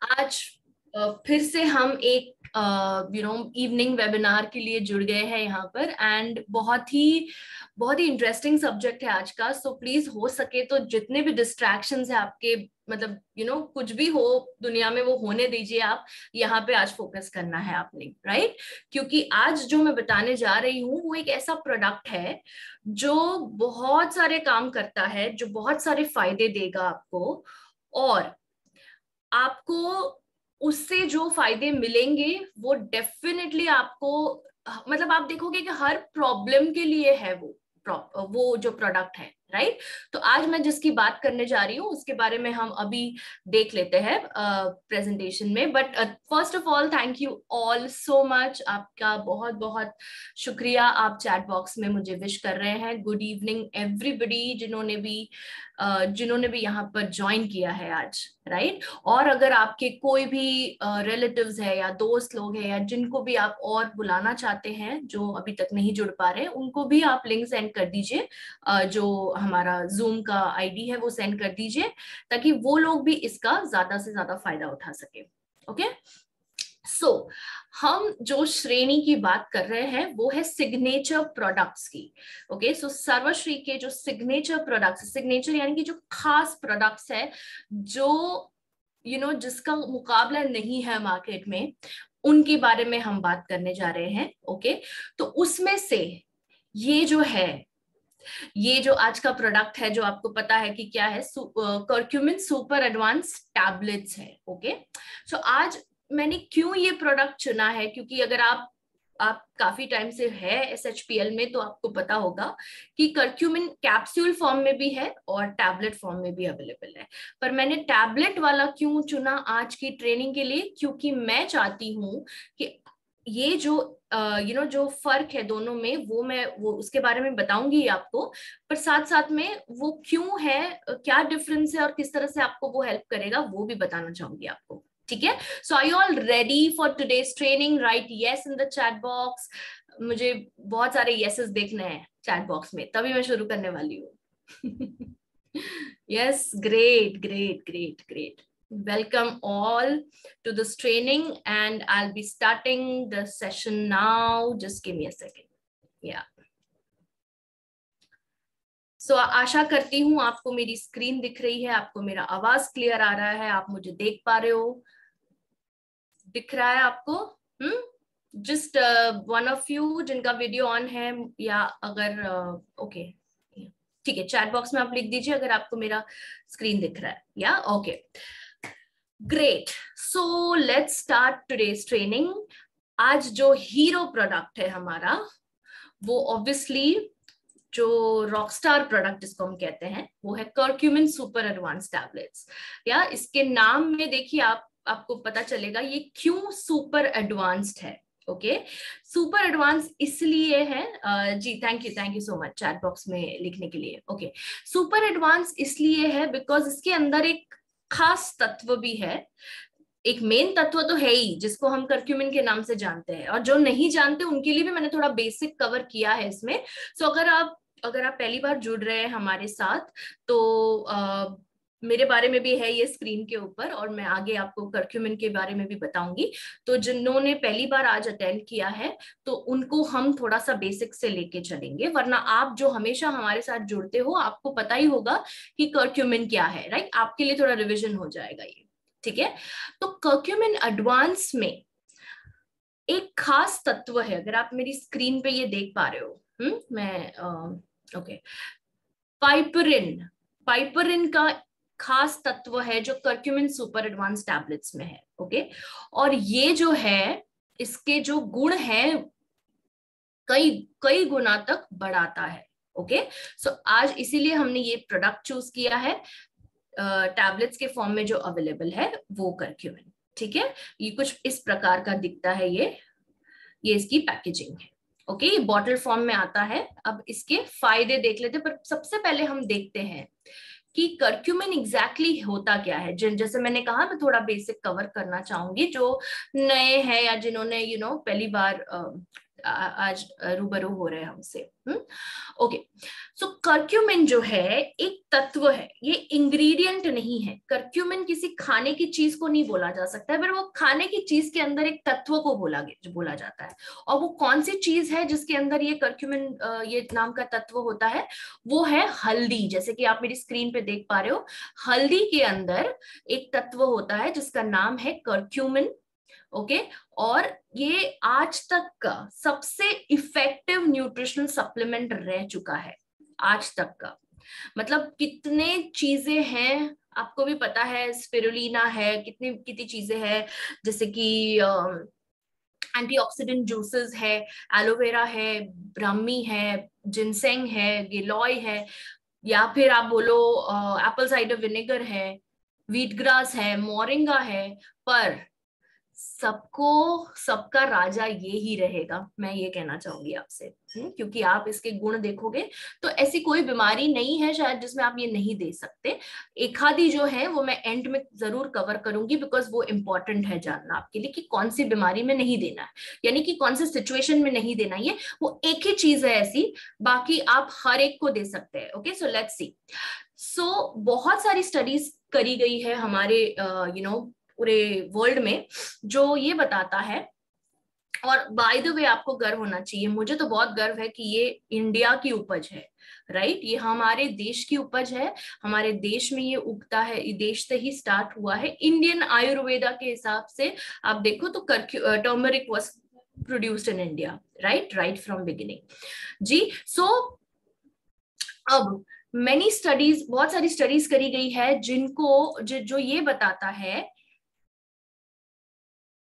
आज फिर से हम एक इवनिंग वेबिनार के लिए जुड़ गए हैं यहाँ पर। एंड बहुत ही इंटरेस्टिंग सब्जेक्ट है आज का। सो प्लीज हो सके तो जितने भी डिस्ट्रैक्शंस है आपके, मतलब कुछ भी हो दुनिया में, वो होने दीजिए। आप यहाँ पे आज फोकस करना है आपने, राइट? क्योंकि आज जो मैं बताने जा रही हूँ वो एक ऐसा प्रोडक्ट है जो बहुत सारे काम करता है, जो बहुत सारे फायदे देगा आपको। और आपको उससे जो फायदे मिलेंगे वो डेफिनेटली आपको, मतलब आप देखोगे कि हर प्रॉब्लम के लिए है वो जो प्रोडक्ट है, राइट? तो आज मैं जिसकी बात करने जा रही हूँ उसके बारे में हम अभी देख लेते हैं प्रेजेंटेशन में। But first of all thank you all so much. आपका बहुत बहुत शुक्रिया, आप चैट बॉक्स में मुझे विश कर रहे हैं। गुड इवनिंग एवरीबडी जिन्होंने भी यहाँ पर ज्वाइन किया है आज, राइट? और अगर आपके कोई भी रिलेटिव्स है या दोस्त लोग हैं या जिनको भी आप और बुलाना चाहते हैं जो अभी तक नहीं जुड़ पा रहे, उनको भी आप लिंक सेंड कर दीजिए। जो हमारा जूम का आईडी है वो सेंड कर दीजिए, ताकि वो लोग भी इसका ज्यादा से ज्यादा फायदा उठा सके। ओके सो हम जो श्रेणी की बात कर रहे हैं वो है सिग्नेचर प्रोडक्ट्स की। ओके सो सर्वश्री के जो सिग्नेचर प्रोडक्ट्स, सिग्नेचर यानी कि जो खास प्रोडक्ट्स है, जो जिसका मुकाबला नहीं है मार्केट में, उनके बारे में हम बात करने जा रहे हैं। ओके तो उसमें से ये जो आज का प्रोडक्ट है, जो आपको पता है कि क्या है, कर्क्यूमिन सुपर एडवांस टैबलेट्स है। ओके सो आज मैंने क्यों ये प्रोडक्ट चुना है, क्योंकि अगर आप काफी टाइम से है SHPL में तो आपको पता होगा कि कर्क्यूमिन कैप्सूल फॉर्म में भी है और टैबलेट फॉर्म में भी अवेलेबल है। पर मैंने टैबलेट वाला क्यों चुना आज की ट्रेनिंग के लिए, क्योंकि मैं चाहती हूँ कि ये जो जो फर्क है दोनों में, वो उसके बारे में बताऊंगी आपको। पर साथ साथ में वो क्यों है, क्या डिफरेंस है और किस तरह से आपको वो हेल्प करेगा, वो भी बताना चाहूंगी आपको। ठीक है? So are you all ready for today's training? Right yes in the chat box. मुझे बहुत सारे येसेस देखने हैं चैट बॉक्स में, तभी मैं शुरू करने वाली हूँ। Yes, great great great great. Welcome all to this training and I'll be starting the session now. Just give me a second. Yeah. So आशा करती हूँ आपको मेरी स्क्रीन दिख रही है, आपको मेरा आवाज क्लियर आ रहा है, आप मुझे देख पा रहे हो, दिख रहा है आपको? जस्ट वन ऑफ यू जिनका वीडियो ऑन है, या अगर ओके ठीक है, चैट बॉक्स में आप लिख दीजिए अगर आपको मेरा स्क्रीन दिख रहा है। या okay great. So let's start today's training. आज जो हीरो प्रोडक्ट है हमारा, वो ऑब्वियसली जो रॉकस्टार प्रोडक्ट जिसको हम कहते हैं, वो है कर्क्यूमिन सुपर एडवांस टैबलेट्स। या इसके नाम में देखिए आपको पता चलेगा ये क्यों सुपर एडवांस्ड है। ओके सुपर एडवांस इसलिए है जी, thank you so much chat box में लिखने के लिए। ओके सुपर एडवांस इसलिए है बिकॉज इसके अंदर एक खास तत्व भी है। एक मेन तत्व तो है ही जिसको हम कर्क्यूमिन के नाम से जानते हैं, और जो नहीं जानते उनके लिए भी मैंने थोड़ा बेसिक कवर किया है इसमें। सो अगर आप पहली बार जुड़ रहे हैं हमारे साथ, तो मेरे बारे में भी है ये स्क्रीन के ऊपर, और मैं आगे आपको कर्क्यूमिन के बारे में भी बताऊंगी। तो जिन्होंने पहली बार आज अटेंड किया है तो उनको हम थोड़ा सा बेसिक से लेके चलेंगे, वरना आप जो हमेशा हमारे साथ जुड़ते हो आपको पता ही होगा कि कर्क्यूमिन क्या है, राइट? आपके लिए थोड़ा रिविजन हो जाएगा ये। ठीक है, तो कर्क्यूमिन एडवांस में एक खास तत्व है, अगर आप मेरी स्क्रीन पे ये देख पा रहे हो, मैं ओके पाइपरिन का खास तत्व है जो कर्क्यूमिन सुपर एडवांस टैबलेट्स में है। ओके और ये जो है, इसके जो गुण हैं कई कई गुना तक बढ़ाता है। ओके सो आज इसीलिए हमने ये प्रोडक्ट चूज किया है, टैबलेट्स के फॉर्म में जो अवेलेबल है वो कर्क्यूमिन। ठीक है, ये कुछ इस प्रकार का दिखता है, ये इसकी पैकेजिंग है। ओके ये बॉटल फॉर्म में आता है। अब इसके फायदे देख लेते हैं, पर सबसे पहले हम देखते हैं कि कर्क्यूमिन एग्जैक्टली होता क्या है। जैसे मैंने कहा, मैं थोड़ा बेसिक कवर करना चाहूंगी। जो नए हैं या जिन्होंने पहली बार आज रूबरू हो रहे हैं हमसे। ओके, सो कर्क्यूमिन जो है एक तत्व है, ये इंग्रेडिएंट नहीं है। कर्क्यूमिन किसी खाने की चीज को नहीं बोला जा सकता है, पर वो खाने की चीज के अंदर एक तत्व को बोला जाता है। और वो कौन सी चीज है जिसके अंदर ये कर्क्यूमिन ये नाम का तत्व होता है? वो है हल्दी। जैसे कि आप मेरी स्क्रीन पे देख पा रहे हो, हल्दी के अंदर एक तत्व होता है जिसका नाम है कर्क्यूमिन। ओके, और ये आज तक का सबसे इफेक्टिव न्यूट्रिशनल सप्लीमेंट रह चुका है आज तक का। मतलब कितने चीजें हैं आपको भी पता है, स्पिरुलिना है, कितनी कितनी चीजें हैं, जैसे कि एंटीऑक्सीडेंट जूसेस है, एलोवेरा है, ब्राह्मी है, जिनसेंग है, गिलोय है, या फिर आप बोलो एप्पल साइडर विनेगर है, व्हीट ग्रास है, मोरिंगा है। पर सबको सबका राजा ये ही रहेगा, मैं ये कहना चाहूंगी आपसे। क्योंकि आप इसके गुण देखोगे तो ऐसी कोई बीमारी नहीं है शायद जिसमें आप ये नहीं दे सकते। एक आधी जो है वो मैं एंड में जरूर कवर करूंगी, बिकॉज वो इंपॉर्टेंट है जानना आपके लिए कि कौन सी बीमारी में नहीं देना है, यानी कि कौन सी सिचुएशन में नहीं देना। ये वो एक ही चीज है ऐसी, बाकी आप हर एक को दे सकते हैं। ओके, सो लेट्स सी। सो बहुत सारी स्टडीज करी गई है हमारे पूरे वर्ल्ड में, जो ये बताता है। और बाय द वे आपको गर्व होना चाहिए, मुझे तो बहुत गर्व है कि ये इंडिया की उपज है, राइट? ये हमारे देश की उपज है, हमारे देश में ये उगता है, ये देश से ही स्टार्ट हुआ है। इंडियन आयुर्वेदा के हिसाब से आप देखो तो turmeric was produced in India, right from beginning जी। सो अब मेनी स्टडीज, बहुत सारी स्टडीज करी गई है जिनको जो ये बताता है।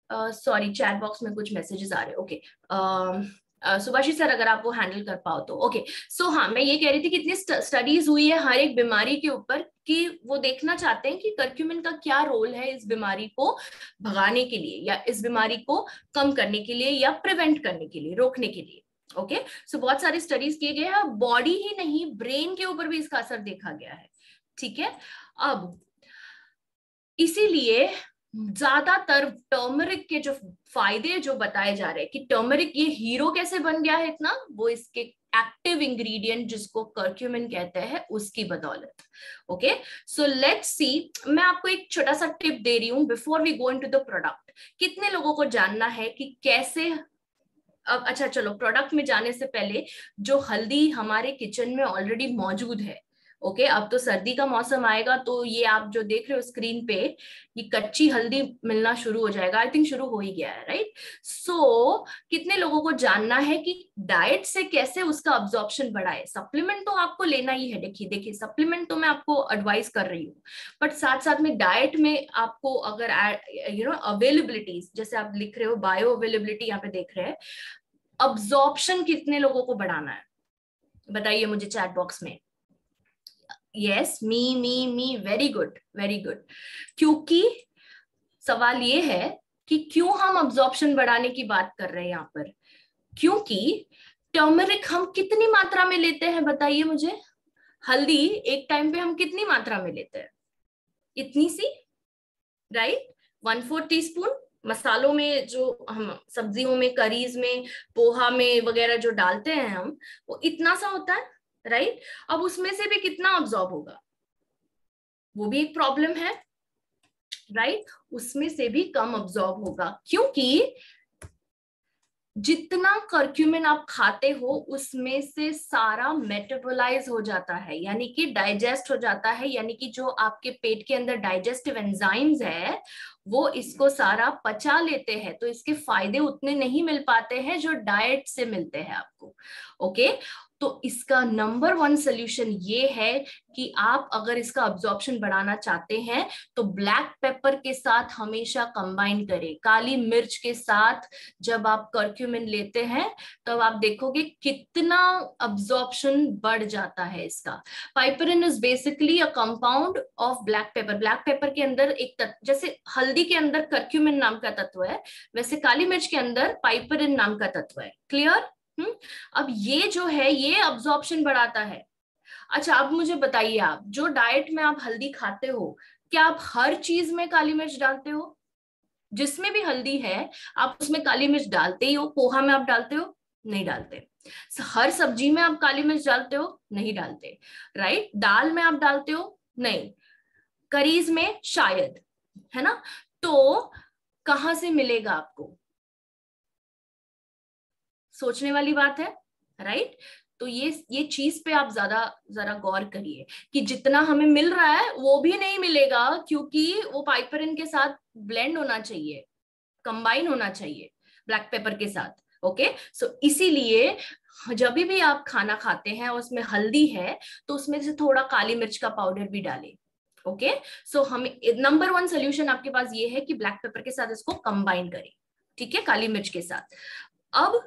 सॉरी, चैट बॉक्स में कुछ मैसेजेस आ रहे हैं। ओके, सुभाषी सर अगर आप वो हैंडल कर पाओ तो ओके। सो हाँ, मैं ये कह रही थी कि इतनी स्टडीज हुई है हर एक बीमारी के ऊपर कि वो देखना चाहते हैं कि कर्क्यूमिन का क्या रोल है इस बीमारी को भगाने के लिए, या इस बीमारी को कम करने के लिए, या प्रिवेंट करने के लिए, रोकने के लिए। ओके, सो बहुत सारी स्टडीज किए गए हैं, बॉडी ही नहीं ब्रेन के ऊपर भी इसका असर देखा गया है। ठीक है, अब इसीलिए ज्यादातर टर्मरिक के जो फायदे जो बताए जा रहे हैं कि टर्मरिक ये हीरो कैसे बन गया है इतना, वो इसके एक्टिव इंग्रेडिएंट जिसको कर्क्यूमिन कहते हैं उसकी बदौलत। ओके, सो लेट्स सी, मैं आपको एक छोटा सा टिप दे रही हूं before we go into the product. कितने लोगों को जानना है कि कैसे, अब अच्छा चलो प्रोडक्ट में जाने से पहले, जो हल्दी हमारे किचन में ऑलरेडी मौजूद है, ओके, अब तो सर्दी का मौसम आएगा तो ये आप जो देख रहे हो स्क्रीन पे, ये कच्ची हल्दी मिलना शुरू हो जाएगा, आई थिंक शुरू हो ही गया है, राइट? सो कितने लोगों को जानना है कि डाइट से कैसे उसका अब्जॉर्प्शन बढ़ाए? सप्लीमेंट तो आपको लेना ही है, देखिए देखिए सप्लीमेंट तो मैं आपको एडवाइस कर रही हूँ, बट साथ साथ में डाइट में आपको अगर अवेलेबिलिटीज, जैसे आप लिख रहे हो बायो अवेलेबिलिटी यहाँ पे देख रहे हैं, अब्जॉर्प्शन कितने लोगों को बढ़ाना है बताइए मुझे चैट बॉक्स में। यस, मी, वेरी गुड वेरी गुड। क्योंकि सवाल ये है कि क्यों हम अब्जॉर्प्शन बढ़ाने की बात कर रहे हैं यहाँ पर, क्योंकि टर्मरिक हम कितनी मात्रा में लेते हैं बताइए मुझे? हल्दी एक टाइम पे हम कितनी मात्रा में लेते हैं? इतनी सी, राइट? 1/4 टीस्पून। मसालों में जो हम सब्जियों में, करीज में, पोहा में वगैरह जो डालते हैं हम, वो इतना सा होता है, राइट? अब उसमें से भी कितना अब्सॉर्ब होगा, वो भी एक प्रॉब्लम है, राइट? उसमें से भी कम अब्सॉर्ब होगा, क्योंकि जितना कर्क्यूमिन आप खाते हो उसमें से सारा मेटाबोलाइज हो जाता है, यानी कि डाइजेस्ट हो जाता है, यानी कि जो आपके पेट के अंदर डाइजेस्टिव एंजाइम्स है वो इसको सारा पचा लेते हैं, तो इसके फायदे उतने नहीं मिल पाते हैं जो डाइट से मिलते हैं आपको। ओके, तो इसका नंबर 1 सोल्यूशन ये है कि आप अगर इसका अब्जॉर्प्शन बढ़ाना चाहते हैं तो ब्लैक पेपर के साथ हमेशा कंबाइन करें, काली मिर्च के साथ। जब आप कर्क्यूमिन लेते हैं तब तो आप देखोगे कितना अब्जॉर्प्शन बढ़ जाता है इसका। Piperine is basically a compound of black pepper. Black pepper के अंदर एक जैसे हल्दी के अंदर कर्क्यूमिन नाम का तत्व है, वैसे काली मिर्च के अंदर पाइपरिन नाम का तत्व है। क्लियर? अब ये जो है ये अब्जॉर्प्शन बढ़ाता है। अच्छा, अब मुझे बताइए, आप जो डाइट में आप हल्दी खाते हो, क्या आप हर चीज में काली मिर्च डालते हो? जिसमें भी हल्दी है आप उसमें काली मिर्च डालते ही हो? पोहा में आप डालते हो? नहीं डालते। हर सब्जी में आप काली मिर्च डालते हो? नहीं डालते, राइट? दाल में आप डालते हो? नहीं। करीज में शायद, है ना? तो कहां से मिलेगा आपको? सोचने वाली बात है, राइट? तो ये चीज पे आप जरा गौर करिए कि जितना हमें मिल रहा है वो भी नहीं मिलेगा, क्योंकि वो पाइपरिन के साथ ब्लेंड होना चाहिए, कंबाइन होना चाहिए ब्लैक पेपर के साथ। ओके, सो इसीलिए जब भी आप खाना खाते हैं और उसमें हल्दी है तो उसमें से थोड़ा काली मिर्च का पाउडर भी डालें। ओके, सो हम नंबर 1 सोल्यूशन आपके पास ये है कि ब्लैक पेपर के साथ इसको कंबाइन करें, ठीक है, काली मिर्च के साथ। अब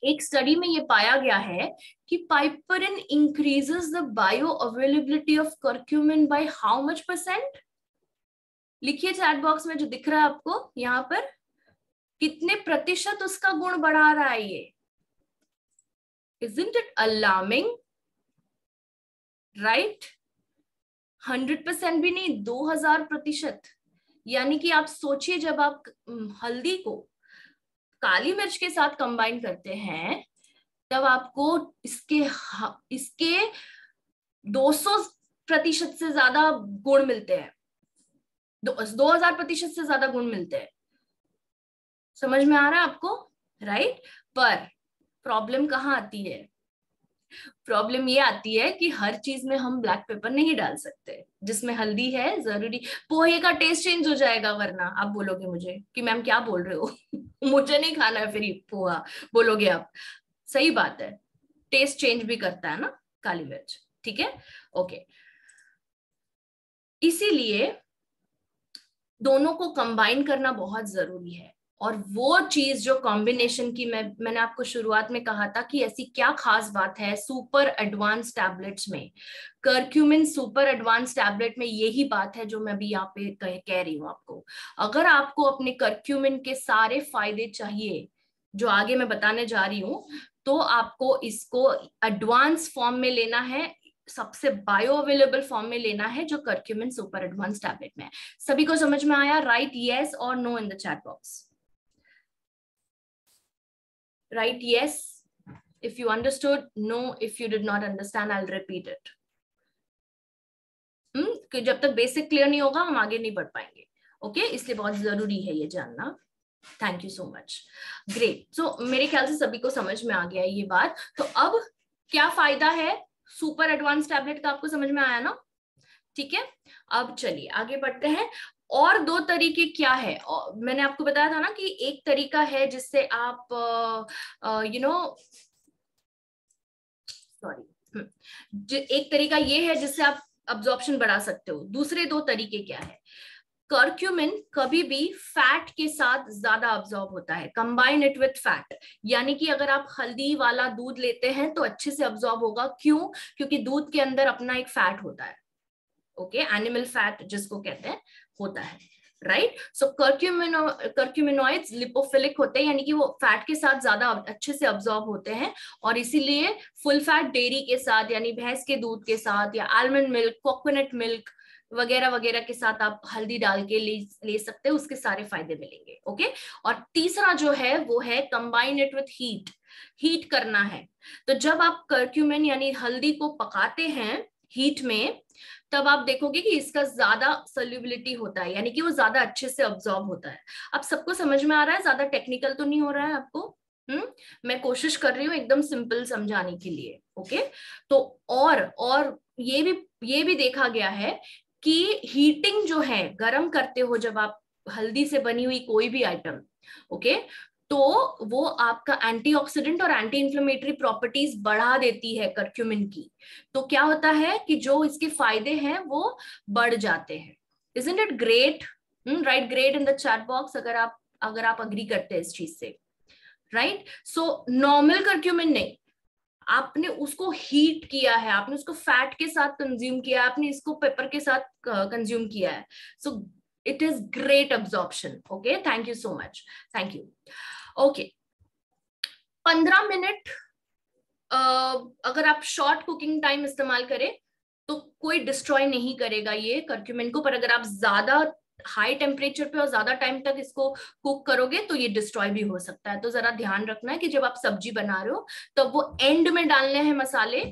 एक स्टडी में ये पाया गया है कि piperine increases the bio availability of curcumin by how much %? लिखिए चैट बॉक्स में जो दिख रहा है आपको यहाँ पर, कितने प्रतिशत उसका गुण बढ़ा रहा है ये? Isn't it alarming? राइट? 100% भी नहीं, 2000%। यानी कि आप सोचिए, जब आप हल्दी को काली मिर्च के साथ कंबाइन करते हैं तब आपको इसके 200% से ज्यादा गुण मिलते हैं, 2000% से ज्यादा गुण मिलते हैं। समझ में आ रहा है आपको, राइट? पर प्रॉब्लम कहाँ आती है? प्रॉब्लम ये आती है कि हर चीज में हम ब्लैक पेपर नहीं डाल सकते। जिसमें हल्दी है जरूरी, पोहे का टेस्ट चेंज हो जाएगा, वरना आप बोलोगे मुझे कि मैम क्या बोल रहे हो मुझे नहीं खाना है फिर पोहा, बोलोगे आप। सही बात है, टेस्ट चेंज भी करता है ना काली मिर्च, ठीक है? ओके, इसीलिए दोनों को कंबाइन करना बहुत जरूरी है। और वो चीज जो कॉम्बिनेशन की मैंने आपको शुरुआत में कहा था कि ऐसी क्या खास बात है सुपर एडवांस टैबलेट्स में, कर्क्यूमिन सुपर एडवांस टैबलेट में यही बात है जो मैं भी यहाँ पे कह रही हूँ आपको। अगर आपको अपने कर्क्यूमिन के सारे फायदे चाहिए जो आगे मैं बताने जा रही हूँ, तो आपको इसको एडवांस फॉर्म में लेना है, सबसे बायो अवेलेबल फॉर्म में लेना है, जो कर्क्यूमिन सुपर एडवांस टैबलेट में है। सभी को समझ में आया? राइट येस और no in the chat box. Write yes if you understood, no if you did not understand, I'll repeat it. कि जब तक बेसिक क्लियर नहीं होगा हम आगे नहीं बढ़ पाएंगे। ओके, इसलिए बहुत जरूरी है ये जानना। Thank you so much, great. So मेरे ख्याल से सभी को समझ में आ गया ये बात। तो अब क्या फायदा है सुपर एडवांस टैबलेट का, आपको समझ में आया ना? ठीक है, अब चलिए आगे बढ़ते हैं। और 2 तरीके क्या है? मैंने आपको बताया था ना कि एक तरीका है जिससे आप एक तरीका ये है जिससे आप अब्जॉर्प्शन बढ़ा सकते हो। दूसरे 2 तरीके क्या है? कर्क्यूमिन कभी भी फैट के साथ ज्यादा अब्जॉर्ब होता है, कंबाइन इट विथ फैट। यानी कि अगर आप हल्दी वाला दूध लेते हैं तो अच्छे से अब्जॉर्ब होगा। क्यों? क्योंकि दूध के अंदर अपना एक फैट होता है, ओके, एनिमल फैट जिसको कहते हैं, होता है, राइट? सो कर्क्यूमिनॉइड्स लिपोफिलिक होते हैं, यानी कि वो फैट के साथ ज्यादा अच्छे से अब्जॉर्ब होते हैं। और इसीलिए फुल फैट डेयरी के साथ, यानी भैंस के दूध के साथ या आलमंड मिल्क, कोकोनट मिल्क वगैरह वगैरह के साथ आप हल्दी डाल के ले सकते हैं, उसके सारे फायदे मिलेंगे। ओके, और तीसरा जो है वो है combine it with heat. Heat करना है तो जब आप कर्क्यूमिन यानी हल्दी को पकाते हैं हीट में, तब आप देखोगे कि इसका ज्यादा सोल्यूबिलिटी होता है, यानी कि वो ज्यादा अच्छे से अब्सॉर्ब होता है। अब सबको समझ में आ रहा है? ज्यादा टेक्निकल तो नहीं हो रहा है आपको? मैं कोशिश कर रही हूँ एकदम सिंपल समझाने के लिए। ओके, तो और ये भी देखा गया है कि हीटिंग जो है, गर्म करते हो जब आप हल्दी से बनी हुई कोई भी आइटम, ओके, तो वो आपका एंटीऑक्सीडेंट और एंटी इंफ्लेमेटरी प्रॉपर्टीज बढ़ा देती है कर्क्यूमिन की। तो क्या होता है कि जो इसके फायदे हैं वो बढ़ जाते हैं। Isn't it great? Right, great in the chat box अगर आप अग्री करते हैं इस चीज से, राइट? सो नॉर्मल कर्क्यूमिन नहीं, आपने उसको हीट किया है, आपने उसको फैट के साथ कंज्यूम किया है, आपने इसको पेपर के साथ कंज्यूम किया है। So it is great absorption. Okay, thank you so much, thank you. Okay, 15 minute अगर आप शॉर्ट कुकिंग टाइम इस्तेमाल करें तो कोई डिस्ट्रॉय नहीं करेगा ये कर्क्यूमिन को। पर अगर आप ज्यादा हाई टेम्परेचर पे और ज्यादा टाइम तक इसको कुक करोगे तो ये डिस्ट्रॉय भी हो सकता है। तो जरा ध्यान रखना है कि जब आप सब्जी बना रहे हो तो वो एंड में डालने हैं मसाले,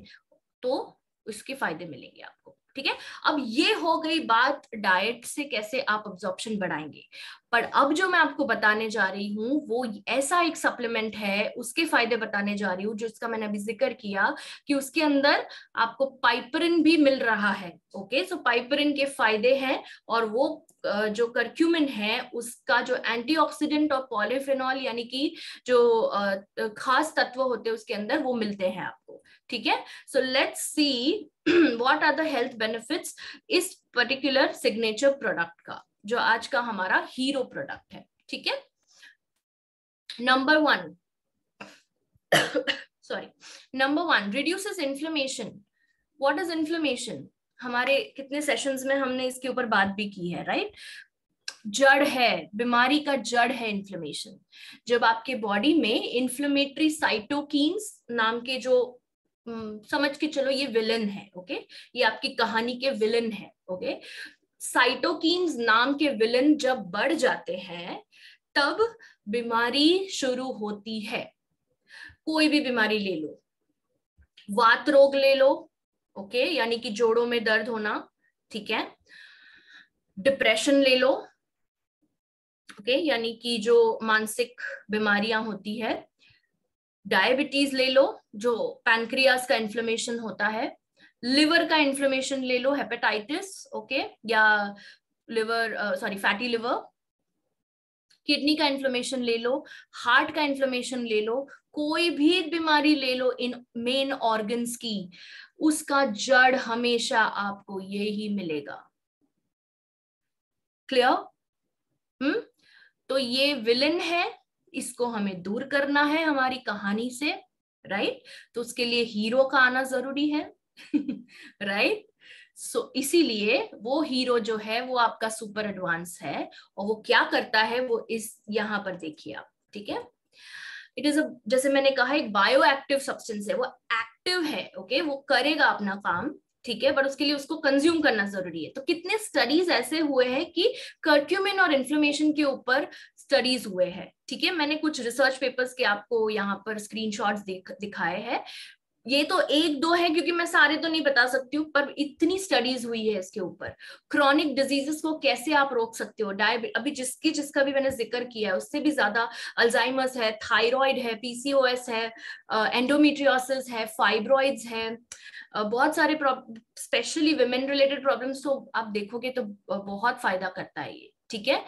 तो उसके फायदे मिलेंगे आपको। ठीक है, अब ये हो गई बात डाइट से कैसे आप अब्जॉर्प्शन बढ़ाएंगे। पर अब जो मैं आपको बताने जा रही हूँ वो ऐसा एक सप्लीमेंट है, उसके फायदे बताने जा रही हूँ, जिसका मैंने अभी जिक्र किया कि उसके अंदर आपको पाइपरिन भी मिल रहा है। ओके, सो पाइपरिन के फायदे हैं, और वो जो करक्यूमिन है उसका जो एंटीऑक्सीडेंट और पॉलीफेनॉल यानी कि जो खास तत्व होते हैं उसके अंदर वो मिलते हैं आपको। ठीक है, so let's see what are the health benefits इस पर्टिकुलर सिग्नेचर प्रोडक्ट का, जो आज का हमारा हीरो प्रोडक्ट है। ठीक है, number 1 sorry, number 1 reduces inflammation. What is inflammation? हमारे कितने सेशंस में हमने इसके ऊपर बात भी की है, राइट? जड़ है, बीमारी का जड़ है इन्फ्लेमेशन। जब आपके बॉडी में इन्फ्लेमेटरी साइटोकिन्स नाम के जो समझ के चलो ये विलन है, ओके, ये आपकी कहानी के विलन है। ओके, साइटोकिन्स नाम के विलन जब बढ़ जाते हैं तब बीमारी शुरू होती है। कोई भी बीमारी ले लो, वात रोग ले लो, ओके, यानी कि जोड़ों में दर्द होना, ठीक है, डिप्रेशन ले लो, ओके, यानी कि जो मानसिक बीमारियां होती है, डायबिटीज ले लो, जो पैनक्रियास का इन्फ्लेमेशन होता है, लिवर का इन्फ्लेमेशन ले लो, हेपेटाइटिस, ओके, या लिवर फैटी लिवर, किडनी का इन्फ्लेमेशन ले लो, हार्ट का इन्फ्लेमेशन ले लो, कोई भी बीमारी ले लो इन मेन ऑर्गन्स की, उसका जड़ हमेशा आपको ये ही मिलेगा। क्लियर? तो ये विलन है, इसको हमें दूर करना है हमारी कहानी से, राइट? तो उसके लिए हीरो का आना जरूरी है, राइट? सो इसीलिए वो हीरो जो है वो आपका सुपर एडवांस है, और वो क्या करता है वो इस यहां पर देखिए आप। ठीक है, इट इज अ, जैसे मैंने कहा, एक बायो एक्टिव सब्सटेंस है, वो एक्टिव है, ओके, वो करेगा अपना काम, ठीक है, बट उसके लिए उसको कंज्यूम करना जरूरी है। तो कितने स्टडीज ऐसे हुए हैं कि कर्क्यूमिन और इन्फ्लेमेशन के ऊपर स्टडीज हुए हैं। ठीक है, मैंने कुछ रिसर्च पेपर्स के आपको यहाँ पर स्क्रीनशॉट्स दिखाए हैं। ये तो एक दो है क्योंकि मैं सारे तो नहीं बता सकती हूँ, पर इतनी स्टडीज हुई है इसके ऊपर। क्रॉनिक डिजीजेस को कैसे आप रोक सकते हो, अभी जिसका भी मैंने जिक्र किया है उससे भी ज्यादा, अल्जाइमर्स है, थायराइड है, पीसीओएस है, एंडोमेट्रियोसिस है, फाइब्रॉइड्स है, बहुत सारे स्पेशली विमेन रिलेटेड प्रॉब्लम्स तो आप देखोगे तो बहुत फायदा करता है ये। ठीक है,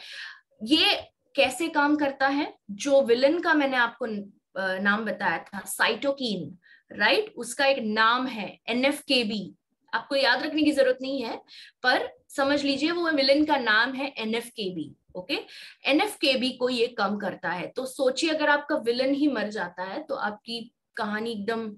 ये कैसे काम करता है? जो विलन का मैंने आपको नाम बताया था, साइटोकिन, राइट, उसका एक नाम है NF-κB। आपको याद रखने की जरूरत नहीं है, पर समझ लीजिए वो विलन का नाम है NF-κB। ओके, NF-κB को ये कम करता है। तो सोचिए अगर आपका विलन ही मर जाता है तो आपकी कहानी एकदम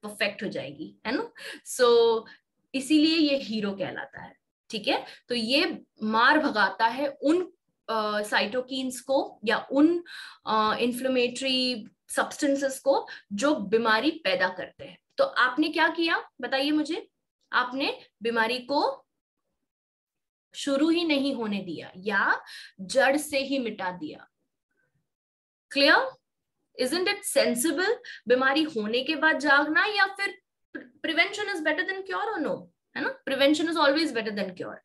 परफेक्ट हो जाएगी, है ना? सो इसीलिए ये हीरो कहलाता है। ठीक है, तो ये मार भगाता है उन साइटोकिन्स को या उन इन्फ्लेमेटरी सब्सटेंसेस को जो बीमारी पैदा करते हैं। तो आपने क्या किया बताइए मुझे? आपने बीमारी को शुरू ही नहीं होने दिया या जड़ से ही मिटा दिया। क्लियर? Isn't it sensible? बीमारी होने के बाद जागना, या फिर prevention is better than cure, और नो, है ना? Prevention is always better than cure.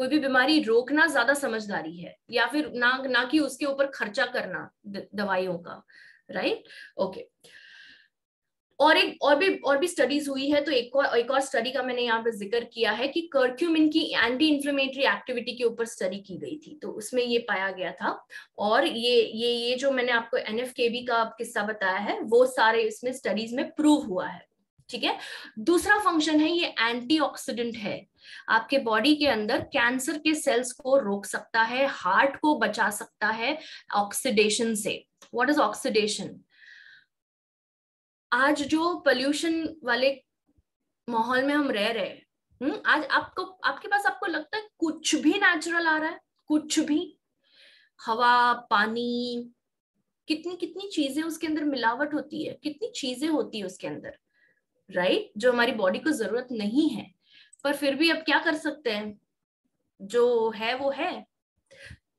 कोई भी बीमारी रोकना ज्यादा समझदारी है, या फिर ना कि उसके ऊपर खर्चा करना दवाइयों का, राइट? ओके, और भी स्टडीज हुई है। तो एक और स्टडी का मैंने यहाँ पे जिक्र किया है कि कर्क्यूमिन की एंटी इंफ्लेमेटरी एक्टिविटी के ऊपर स्टडी की गई थी, तो उसमें ये पाया गया था। और ये जो मैंने आपको NF-κB का किस्सा बताया है वो सारे इसमें स्टडीज में प्रूव हुआ है। ठीक है, दूसरा फंक्शन है, ये एंटीऑक्सीडेंट है। आपके बॉडी के अंदर कैंसर के सेल्स को रोक सकता है, हार्ट को बचा सकता है ऑक्सीडेशन से। What is oxidation? आज जो पोल्यूशन वाले माहौल में हम रह रहे हैं, आज आपके पास आपको लगता है कुछ भी नेचुरल आ रहा है? कुछ भी? हवा, पानी, कितनी कितनी चीजें उसके अंदर मिलावट होती है, कितनी चीजें होती है उसके अंदर, राइट, जो हमारी बॉडी को जरूरत नहीं है। पर फिर भी अब क्या कर सकते हैं, जो है वो है,